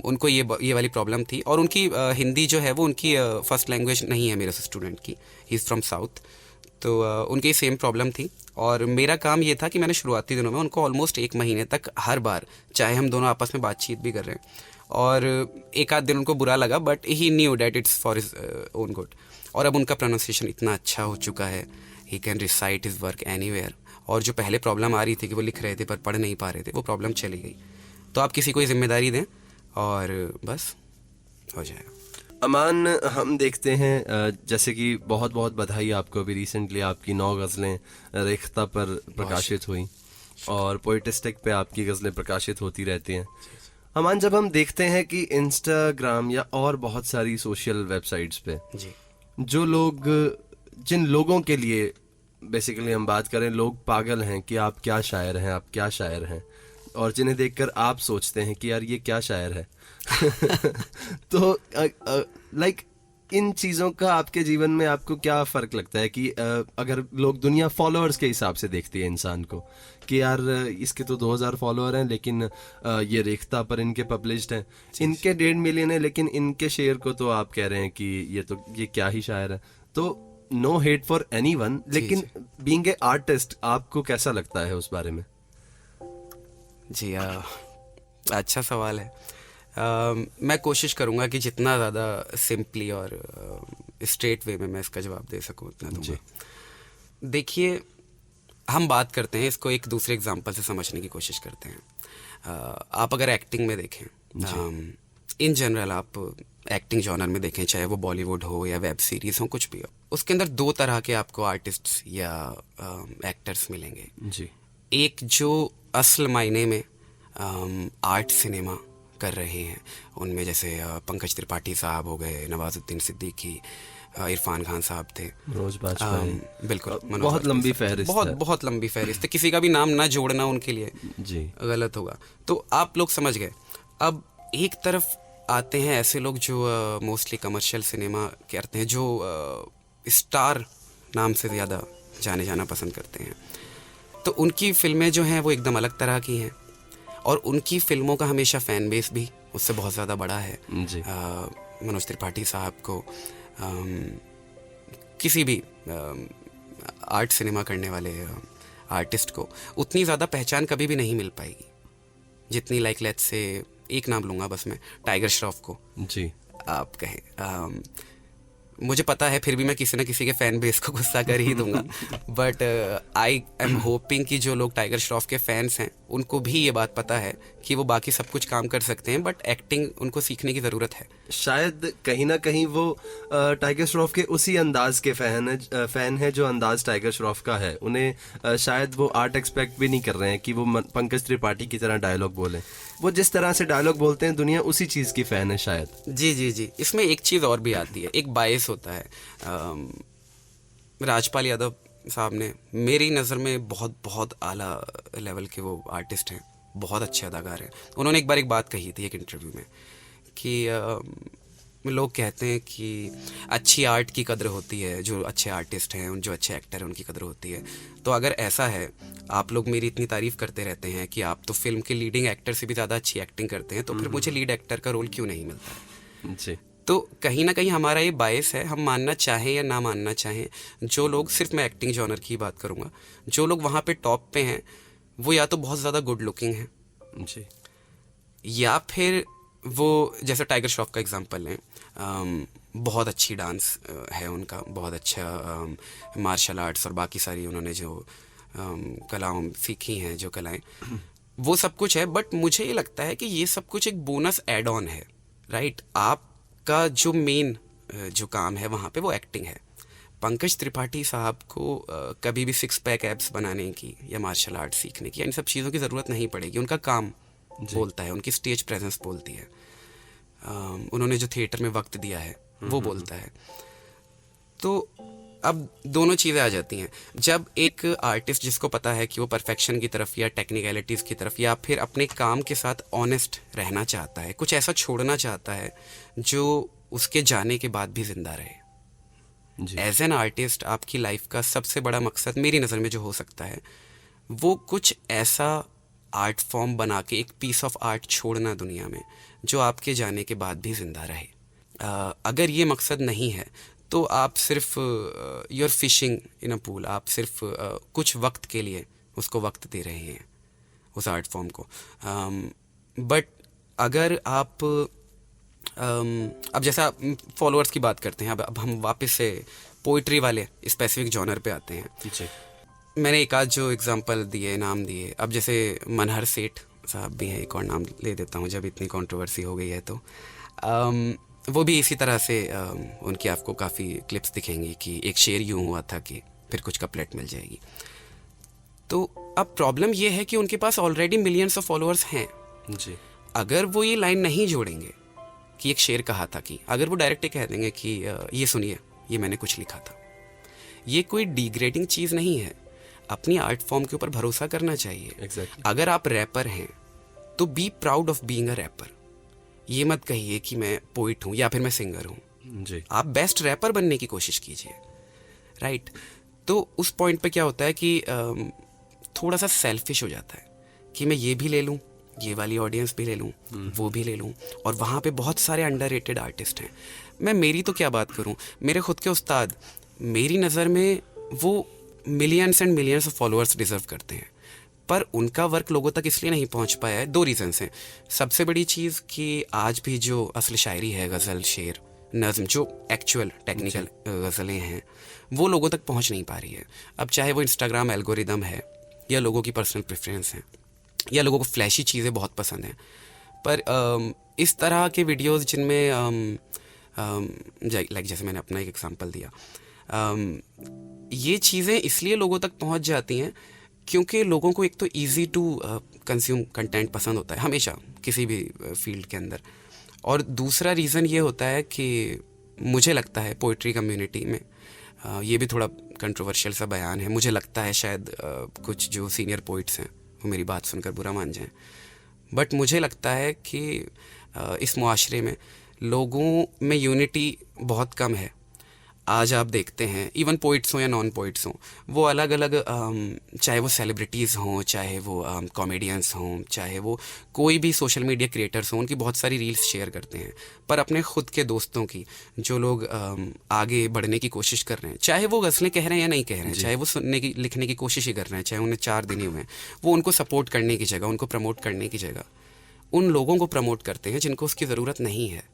उनको ये वाली प्रॉब्लम थी, और उनकी हिंदी जो है वो उनकी फ़र्स्ट लैंग्वेज नहीं है मेरे स्टूडेंट की, ही इज़ फ्रॉम साउथ। तो उनकी सेम प्रॉब्लम थी, और मेरा काम ये था कि मैंने शुरुआती दिनों में उनको ऑलमोस्ट 1 महीने तक हर बार, चाहे हम दोनों आपस में बातचीत भी कर रहे हैं, और एक आध दिन उनको बुरा लगा, but he new that it's for his own good. और अब उनका प्रोनाउंसिएशन इतना अच्छा हो चुका है, he can recite his work anywhere. और जो पहले प्रॉब्लम आ रही थी कि वो लिख रहे थे पर पढ़ नहीं पा रहे थे, वो प्रॉब्लम चली गई। तो आप किसी को ये जिम्मेदारी दें और बस हो जाएगा। अमान, हम देखते हैं जैसे कि बहुत बहुत बधाई आपको, अभी रिसेंटली आपकी 9 गज़लें रेख्ता पर प्रकाशित हुई, और पोएटिस्टिक पे आपकी गज़लें प्रकाशित होती रहती हैं। अमान, जब हम देखते हैं कि इंस्टाग्राम या और बहुत सारी सोशल वेबसाइट्स पे जी, जो लोग, जिन लोगों के लिए बेसिकली हम बात करें, लोग पागल हैं कि आप क्या शायर हैं, आप क्या शायर हैं, और जिन्हें देखकर आप सोचते हैं कि यार ये क्या शायर है। तो लाइक इन चीज़ों का आपके जीवन में आपको क्या फ़र्क लगता है कि अगर लोग, दुनिया फॉलोअर्स के हिसाब से देखती है इंसान को कि यार इसके तो 2000 फॉलोअर हैं, लेकिन ये रेख्ता पर इनके पब्लिश्ड हैं, इनके 1.5 मिलियन है, लेकिन इनके शेयर को तो आप कह रहे हैं कि ये क्या ही शायर है। तो नो हेट फॉर एनीवन, लेकिन बीइंग ए आर्टिस्ट आपको कैसा लगता है उस बारे में? जी, अच्छा सवाल है। मैं कोशिश करूँगा कि जितना ज़्यादा सिंपली और स्ट्रेट वे में मैं इसका जवाब दे सकूँ उतना दूँगा। देखिए, हम बात करते हैं, इसको एक दूसरे एग्जांपल से समझने की कोशिश करते हैं। आप अगर एक्टिंग में देखें, इन जनरल आप एक्टिंग जॉनर में देखें, चाहे वो बॉलीवुड हो या वेब सीरीज़ हो, कुछ भी हो, उसके अंदर 2 तरह के आपको आर्टिस्ट्स या एक्टर्स मिलेंगे जी। एक जो असल मायने में आर्ट सिनेमा कर रहे हैं, उनमें जैसे पंकज त्रिपाठी साहब हो गए, नवाजुद्दीन सिद्दीकी, इरफान खान साहब थे, मनोज बाजपेयी, बिल्कुल, बहुत लंबी फहरिस्त, बहुत लंबी फहरिस्त है, किसी का भी नाम ना जोड़ना उनके लिए जी गलत होगा। तो आप लोग समझ गए। अब एक तरफ आते हैं ऐसे लोग जो मोस्टली कमर्शियल सिनेमा करते हैं, जो स्टार नाम से ज़्यादा जाने जाना पसंद करते हैं। तो उनकी फिल्में जो हैं वो एकदम अलग तरह की हैं, और उनकी फिल्मों का हमेशा फ़ैन बेस भी उससे बहुत ज़्यादा बड़ा है। जी। मनोज त्रिपाठी साहब को, किसी भी आर्ट सिनेमा करने वाले आर्टिस्ट को उतनी ज़्यादा पहचान कभी भी नहीं मिल पाएगी जितनी, लाइक लेट्स से, एक नाम लूँगा बस मैं, टाइगर श्रॉफ को जी आप कहें। मुझे पता है फिर भी मैं किसी न किसी के फ़ैन बेस को गुस्सा कर ही दूंगा, बट आई एम होपिंग कि जो लोग टाइगर श्रॉफ के फ़ैन्स हैं उनको भी ये बात पता है कि वो बाकी सब कुछ काम कर सकते हैं, बट एक्टिंग उनको सीखने की ज़रूरत है। शायद कहीं ना कहीं वो टाइगर श्रॉफ के उसी अंदाज के फ़ैन है जो अंदाज टाइगर श्रॉफ का है। उन्हें शायद वो आर्ट एक्सपेक्ट भी नहीं कर रहे हैं कि वो पंकज त्रिपाठी की तरह डायलॉग बोलें। वो जिस तरह से डायलॉग बोलते हैं, दुनिया उसी चीज़ की फ़ैन है शायद। जी जी जी। इसमें एक चीज़ और भी आती है, एक बायस होता है। राजपाल यादव साहब ने मेरी नज़र में बहुत बहुत आला लेवल के वो आर्टिस्ट हैं, बहुत अच्छे अदाकार हैं। उन्होंने एक बार एक बात कही थी एक इंटरव्यू में कि लोग कहते हैं कि अच्छी आर्ट की कदर होती है, जो अच्छे आर्टिस्ट हैं, जो अच्छे एक्टर हैं, उनकी कदर होती है। तो अगर ऐसा है, आप लोग मेरी इतनी तारीफ़ करते रहते हैं कि आप तो फिल्म के लीडिंग एक्टर से भी ज़्यादा अच्छी एक्टिंग करते हैं, तो फिर मुझे लीड एक्टर का रोल क्यों नहीं मिलता है? जी। तो कहीं ना कहीं हमारा ये बायस है, हम मानना चाहें या ना मानना चाहें, जो लोग, सिर्फ मैं एक्टिंग जॉनर की बात करूँगा, जो लोग वहाँ पे टॉप पे हैं वो या तो बहुत ज़्यादा गुड लुकिंग हैं जी, या फिर वो जैसे टाइगर श्रॉफ का एग्जांपल लें, बहुत अच्छी डांस है उनका, बहुत अच्छा मार्शल आर्ट्स और बाकी सारी उन्होंने जो कलाओं सीखी हैं, जो कलाएं, वो सब कुछ है। बट मुझे ये लगता है कि ये सब कुछ एक बोनस एड ऑन है, राइट? आपका जो मेन जो काम है वहाँ पे वो एक्टिंग है। पंकज त्रिपाठी साहब को कभी भी 6 पैक एब्स बनाने की या मार्शल आर्ट सीखने की, इन सब चीज़ों की ज़रूरत नहीं पड़ेगी। उनका काम बोलता है, उनकी स्टेज प्रेजेंस बोलती है, उन्होंने जो थिएटर में वक्त दिया है वो बोलता है। तो अब दोनों चीज़ें आ जाती हैं। जब एक आर्टिस्ट जिसको पता है कि वो परफेक्शन की तरफ या टेक्निकलिटीज़ की तरफ या फिर अपने काम के साथ ऑनेस्ट रहना चाहता है, कुछ ऐसा छोड़ना चाहता है जो उसके जाने के बाद भी जिंदा रहे। एज एन आर्टिस्ट आपकी लाइफ का सबसे बड़ा मकसद मेरी नज़र में जो हो सकता है वो कुछ ऐसा आर्ट फॉर्म बना के, एक पीस ऑफ आर्ट छोड़ना दुनिया में जो आपके जाने के बाद भी जिंदा रहे। अगर ये मकसद नहीं है तो आप सिर्फ you're fishing in a pool, आप सिर्फ कुछ वक्त के लिए उसको वक्त दे रहे हैं उस आर्ट फॉर्म को। बट अगर आप अब जैसा फॉलोअर्स की बात करते हैं, अब हम वापस से पोइट्री वाले स्पेसिफिक जॉनर पे आते हैं। मैंने एक आध जो एग्जांपल दिए, नाम दिए, अब जैसे मनहर सेठ साहब भी हैं, एक और नाम ले देता हूँ जब इतनी कंट्रोवर्सी हो गई है तो वो भी इसी तरह से उनकी आपको काफ़ी क्लिप्स दिखेंगी कि एक शेर यूँ हुआ था कि फिर कुछ कपलेट मिल जाएगी। तो अब प्रॉब्लम ये है कि उनके पास ऑलरेडी मिलियंस ऑफ फॉलोअर्स हैं जी। अगर वो ये लाइन नहीं जोड़ेंगे कि एक शेर कहा था, कि अगर वो डायरेक्ट कह देंगे कि ये सुनिए, ये मैंने कुछ लिखा था, ये कोई डिग्रेडिंग चीज़ नहीं है। अपनी आर्ट फॉर्म के ऊपर भरोसा करना चाहिए। exactly. अगर आप रैपर हैं तो be proud of being a rapper. ये मत कहिए कि मैं पोइट हूँ या फिर मैं सिंगर हूँ जी। आप बेस्ट रैपर बनने की कोशिश कीजिए, राइट? तो उस पॉइंट पे क्या होता है कि थोड़ा सा सेल्फिश हो जाता है कि मैं ये भी ले लूँ, ये वाली ऑडियंस भी ले लूँ, वो भी ले लूँ, और वहाँ पे बहुत सारे अंडररेटेड आर्टिस्ट हैं। मैं मेरी तो क्या बात करूँ, मेरे खुद के उस्ताद मेरी नज़र में वो millions and millions of followers deserve करते हैं, पर उनका वर्क लोगों तक इसलिए नहीं पहुंच पाया है। 2 रीज़न्स हैं। सबसे बड़ी चीज़ कि आज भी जो असल शायरी है, गज़ल, शेर, नज़्म, जो एक्चुअल टेक्निकल गज़लें हैं, वो लोगों तक पहुंच नहीं पा रही है। अब चाहे वो इंस्टाग्राम एल्गोरिदम है या लोगों की पर्सनल प्रेफरेंस है या लोगों को फ्लैशी चीज़ें बहुत पसंद हैं, पर इस तरह के वीडियोज़ जिनमें लाइक जैसे मैंने अपना एक एग्जांपल दिया, ये चीज़ें इसलिए लोगों तक पहुंच जाती हैं क्योंकि लोगों को एक तो इजी टू कंज्यूम कंटेंट पसंद होता है हमेशा किसी भी फील्ड के अंदर, और दूसरा रीज़न ये होता है कि मुझे लगता है पोइट्री कम्युनिटी में ये भी थोड़ा कंट्रोवर्शियल सा बयान है, मुझे लगता है शायद कुछ जो सीनियर पोइट्स हैं वो मेरी बात सुनकर बुरा मान जाएं, बट मुझे लगता है कि इस मुआशरे में लोगों में यूनिटी बहुत कम है। आज आप देखते हैं इवन पोइट्स हों या नॉन पोइट्स हों, वो अलग अलग चाहे वो सेलिब्रिटीज़ हों, चाहे वो कॉमेडियंस हों, चाहे वो कोई भी सोशल मीडिया क्रिएटर्स हों, उनकी बहुत सारी रील्स शेयर करते हैं, पर अपने ख़ुद के दोस्तों की जो लोग आगे बढ़ने की कोशिश कर रहे हैं, चाहे वो गज़लें कह रहे हैं या नहीं कह रहे हैं, चाहे वो सुनने की लिखने की कोशिश ही कर रहे हैं, चाहे उन्हें 4 दिन ही हुए हैं, वो उनको सपोर्ट करने की जगह, उनको प्रमोट करने की जगह उन लोगों को प्रमोट करते हैं जिनको उसकी ज़रूरत नहीं है।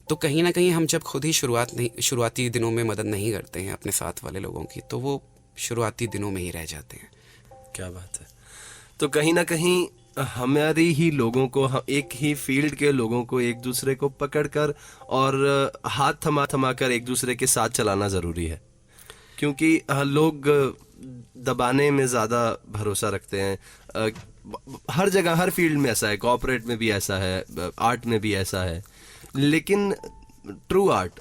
तो कहीं ना कहीं हम जब खुद ही शुरुआती दिनों में मदद नहीं करते हैं अपने साथ वाले लोगों की, तो वो शुरुआती दिनों में ही रह जाते हैं। क्या बात है। तो कहीं ना कहीं हमारी ही लोगों को, एक ही फील्ड के लोगों को एक दूसरे को पकड़कर और हाथ थमा थमा कर एक दूसरे के साथ चलाना ज़रूरी है, क्योंकि लोग दबाने में ज़्यादा भरोसा रखते हैं। हर जगह, हर फील्ड में ऐसा है, कॉर्पोरेट में भी ऐसा है, आर्ट में भी ऐसा है, लेकिन ट्रू आर्ट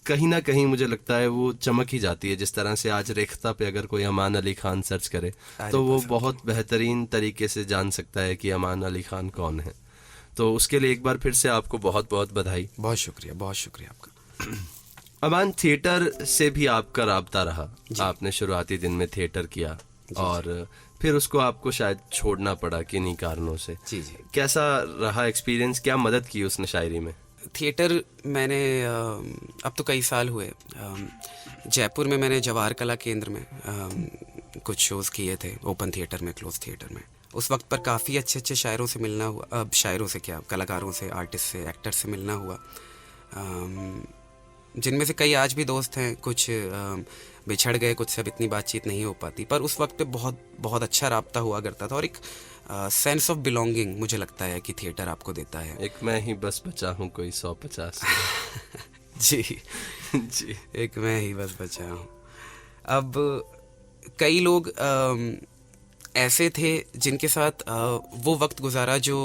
कहीं ना कहीं मुझे लगता है वो चमक ही जाती है। जिस तरह से आज रेख्ता पे अगर कोई अमान अली खान सर्च करे तो वो बहुत बेहतरीन तरीके से जान सकता है कि अमान अली खान कौन है। तो उसके लिए एक बार फिर से आपको बहुत बहुत बधाई। बहुत शुक्रिया, बहुत शुक्रिया आपका। अमान, थिएटर से भी आपका राब्ता रहा, आपने शुरुआती दिन में थिएटर किया और फिर उसको आपको शायद छोड़ना पड़ा किन्हीं कारणों से। जी जी। कैसा रहा एक्सपीरियंस, क्या मदद की उसने शायरी में? थिएटर मैंने अब तो कई साल हुए, जयपुर में मैंने जवाहर कला केंद्र में कुछ शोज़ किए थे, ओपन थिएटर में, क्लोज थिएटर में, उस वक्त पर काफ़ी अच्छे अच्छे शायरों से मिलना हुआ, अब शायरों से क्या, कलाकारों से, आर्टिस्ट से, एक्टर से मिलना हुआ, जिनमें से कई आज भी दोस्त हैं, कुछ बिछड़ गए, कुछ से अब इतनी बातचीत नहीं हो पाती, पर उस वक्त पे बहुत बहुत अच्छा राब्ता हुआ करता था। और एक सेंस ऑफ बिलोंगिंग मुझे लगता है कि थिएटर आपको देता है। एक मैं ही बस बचा हूँ कोई 150 जी जी। एक मैं ही बस बचा हूँ। अब कई लोग ऐसे थे जिनके साथ वो वक्त गुजारा जो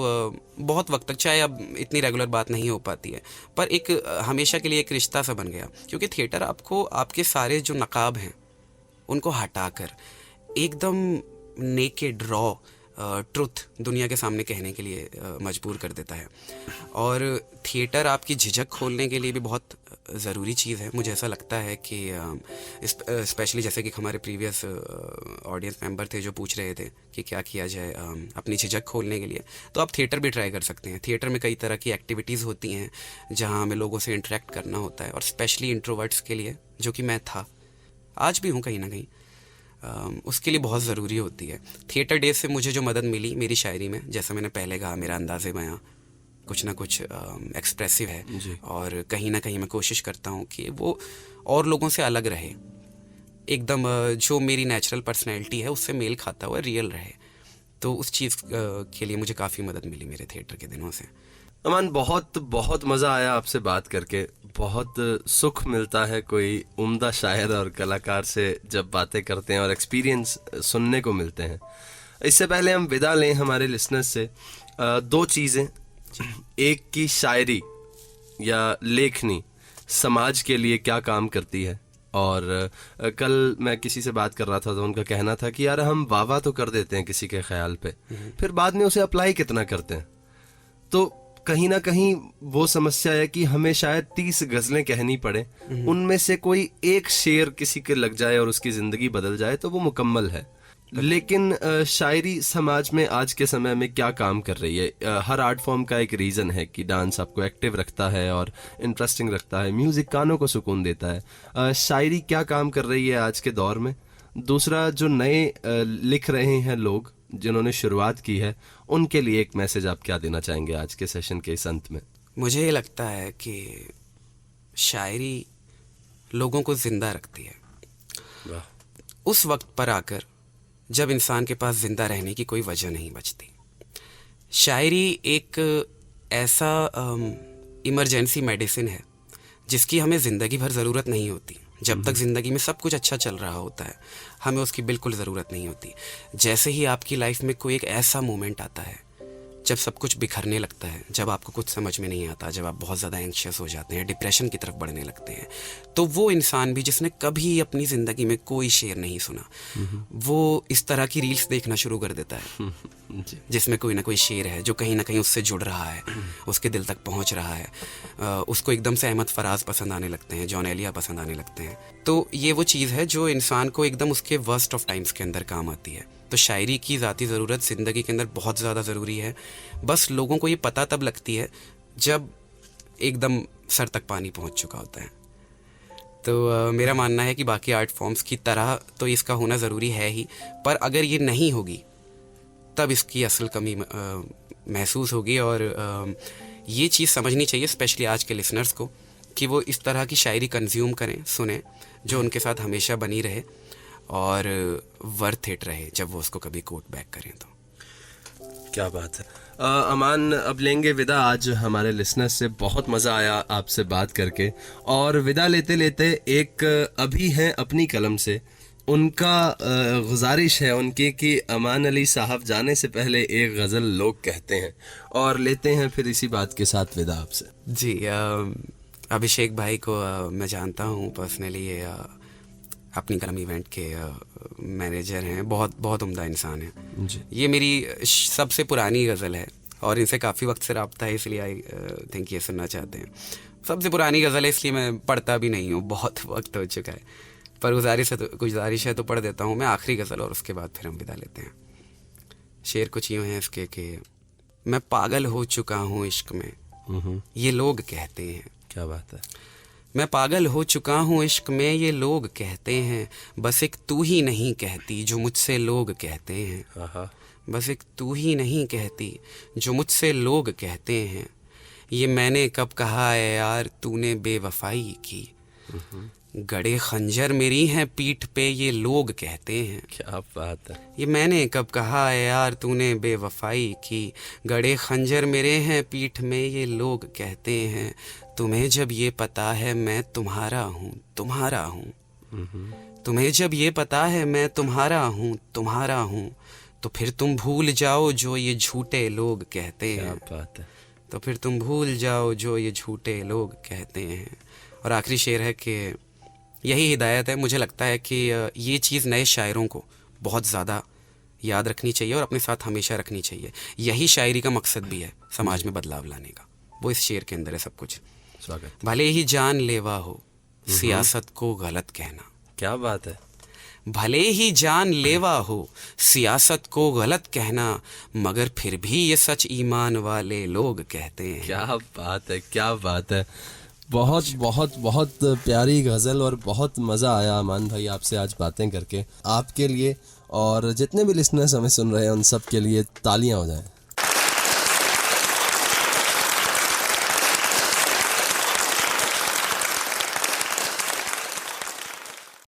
बहुत वक्त तक, चाहे अब इतनी रेगुलर बात नहीं हो पाती है, पर एक हमेशा के लिए एक रिश्ता सा बन गया। क्योंकि थिएटर आपको आपके सारे जो नकाब हैं उनको हटाकर एकदम नेकेड रॉ ट्रुथ दुनिया के सामने कहने के लिए मजबूर कर देता है। और थिएटर आपकी झिझक खोलने के लिए भी बहुत ज़रूरी चीज़ है। मुझे ऐसा लगता है कि स्पेशली जैसे कि हमारे प्रीवियस ऑडियंस मेंबर थे जो पूछ रहे थे कि क्या किया जाए अपनी झिझक खोलने के लिए, तो आप थिएटर भी ट्राई कर सकते हैं। थिएटर में कई तरह की एक्टिविटीज़ होती हैं जहाँ हमें लोगों से इंटरेक्ट करना होता है, और स्पेशली इंट्रोवर्ट्स के लिए, जो कि मैं था, आज भी हूँ कहीं ना कहीं, उसके लिए बहुत ज़रूरी होती है। थिएटर डेज से मुझे जो मदद मिली मेरी शायरी में, जैसा मैंने पहले कहा, मेरा अंदाज़े बयां कुछ ना कुछ एक्सप्रेसिव है, और कहीं ना कहीं मैं कोशिश करता हूँ कि वो और लोगों से अलग रहे, एकदम जो मेरी नेचुरल पर्सनैलिटी है उससे मेल खाता हुआ रियल रहे। तो उस चीज़ के लिए मुझे काफ़ी मदद मिली मेरे थिएटर के दिनों से। अमान, बहुत बहुत मज़ा आया आपसे बात करके। बहुत सुख मिलता है कोई उम्दा शायर और कलाकार से जब बातें करते हैं और एक्सपीरियंस सुनने को मिलते हैं। इससे पहले हम विदा लें हमारे लिसनर्स से, दो चीज़ें, एक की शायरी या लेखनी समाज के लिए क्या काम करती है, और कल मैं किसी से बात कर रहा था तो उनका कहना था कि यार हम वाह तो कर देते हैं किसी के ख्याल पे, फिर बाद में उसे अप्लाई कितना करते हैं। तो कहीं ना कहीं वो समस्या है कि हमें शायद 30 गज़लें कहनी पड़े, उनमें से कोई एक शेर किसी के लग जाए और उसकी ज़िंदगी बदल जाए तो वो मुकम्मल है। लेकिन शायरी समाज में आज के समय में क्या काम कर रही है? हर आर्ट फॉर्म का एक रीज़न है कि डांस आपको एक्टिव रखता है और इंटरेस्टिंग रखता है, म्यूज़िक कानों को सुकून देता है। शायरी क्या काम कर रही है आज के दौर में? दूसरा, जो नए लिख रहे हैं लोग जिन्होंने शुरुआत की है, उनके लिए एक मैसेज आप क्या देना चाहेंगे आज के सेशन के इस अंत में? मुझे ये लगता है कि शायरी लोगों को ज़िंदा रखती है उस वक्त पर आकर जब इंसान के पास ज़िंदा रहने की कोई वजह नहीं बचती। शायरी एक ऐसा इमरजेंसी मेडिसिन है जिसकी हमें ज़िंदगी भर ज़रूरत नहीं होती। जब तक ज़िंदगी में सब कुछ अच्छा चल रहा होता है हमें उसकी बिल्कुल ज़रूरत नहीं होती। जैसे ही आपकी लाइफ में कोई एक ऐसा मोमेंट आता है जब सब कुछ बिखरने लगता है, जब आपको कुछ समझ में नहीं आता, जब आप बहुत ज़्यादा एंग्शियस हो जाते हैं, डिप्रेशन की तरफ बढ़ने लगते हैं, तो वो इंसान भी जिसने कभी अपनी ज़िंदगी में कोई शेर नहीं सुना, वो इस तरह की रील्स देखना शुरू कर देता है जिसमें कोई ना कोई शेर है जो कहीं ना कहीं उससे जुड़ रहा है, उसके दिल तक पहुंच रहा है। उसको एकदम से अहमद फराज पसंद आने लगते हैं, जॉन एलिया पसंद आने लगते हैं। तो ये वो चीज़ है जो इंसान को एकदम उसके वर्स्ट ऑफ टाइम्स के अंदर काम आती है। तो शायरी की ज़ाती ज़रूरत ज़िंदगी के अंदर बहुत ज़्यादा ज़रूरी है। बस लोगों को ये पता तब लगती है जब एकदम सर तक पानी पहुंच चुका होता है। तो मेरा मानना है कि बाकी आर्ट फॉर्म्स की तरह तो इसका होना ज़रूरी है ही, पर अगर ये नहीं होगी तब इसकी असल कमी महसूस होगी। और ये चीज़ समझनी चाहिए स्पेशली आज के लिसनर्स को कि वो इस तरह की शायरी कंज्यूम करें, सुने, जो उनके साथ हमेशा बनी रहे और वर्थ इट रहे जब वो उसको कभी कोट बैक करें। तो क्या बात है। अमान, अब लेंगे विदा। आज हमारे लिसनर्स से बहुत मज़ा आया आपसे बात करके, और विदा लेते लेते एक अभी हैं अपनी कलम से, उनका गुजारिश है उनकी कि अमान अली साहब जाने से पहले एक गज़ल लोग कहते हैं, और लेते हैं फिर इसी बात के साथ विदा आपसे। जी, अभिषेक भाई को मैं जानता हूँ पर्सनली, ये अपनी कलम इवेंट के मैनेजर हैं, बहुत बहुत उम्दा इंसान है जी। ये मेरी सबसे पुरानी गज़ल है और इनसे काफ़ी वक्त से रब्ता है, इसलिए आई थिंक ये सुनना चाहते हैं। सबसे पुरानी गज़ल है इसलिए मैं पढ़ता भी नहीं हूँ, बहुत वक्त हो चुका है, पर गुजारिश है तो पढ़ देता हूँ मैं आखिरी गज़ल, और उसके बाद फिर हम विदा लेते हैं। शेर कुछ यूँ हैं इसके कि मैं पागल हो चुका हूँ इश्क में, ये लोग कहते हैं। क्या बात है। मैं पागल हो चुका हूँ इश्क में, ये लोग कहते हैं, बस एक तू ही नहीं कहती जो मुझसे लोग कहते हैं। बस एक तू ही नहीं कहती जो मुझसे लोग कहते हैं। ये मैंने कब कहा है यार तूने बेवफाई की, गड़े खंजर मेरी हैं पीठ पे ये लोग कहते हैं। क्या बात है। ये मैंने कब कहा है यार तूने बेवफाई की, गड़े खंजर मेरे हैं पीठ में ये लोग कहते हैं। तुम्हें जब ये पता है मैं तुम्हारा हूँ, तुम्हारा हूँ, तुम्हें जब ये पता है मैं तुम्हारा हूँ, तुम्हारा हूँ, तो फिर तुम भूल जाओ जो ये झूठे लोग कहते हैं। क्या बात है। तो फिर तुम भूल जाओ जो ये झूठे लोग कहते हैं। और आखिरी शेर है कि यही हिदायत है। मुझे लगता है कि ये चीज़ नए शायरों को बहुत ज़्यादा याद रखनी चाहिए और अपने साथ हमेशा रखनी चाहिए। यही शायरी का मकसद भी है, समाज में बदलाव लाने का। वो इस शेर के अंदर है सब कुछ। स्वागत। भले ही जान लेवा हो सियासत को गलत कहना, क्या बात है। भले ही जान लेवा हो सियासत को गलत कहना, मगर फिर भी ये सच ईमान वाले लोग कहते हैं। क्या बात है, क्या बात है। बहुत बहुत बहुत प्यारी गज़ल और बहुत मज़ा आया अमान भाई आपसे आज बातें करके। आपके लिए और जितने भी लिसनर्स हमें सुन रहे हैं उन सब के लिए तालियां हो जाएं।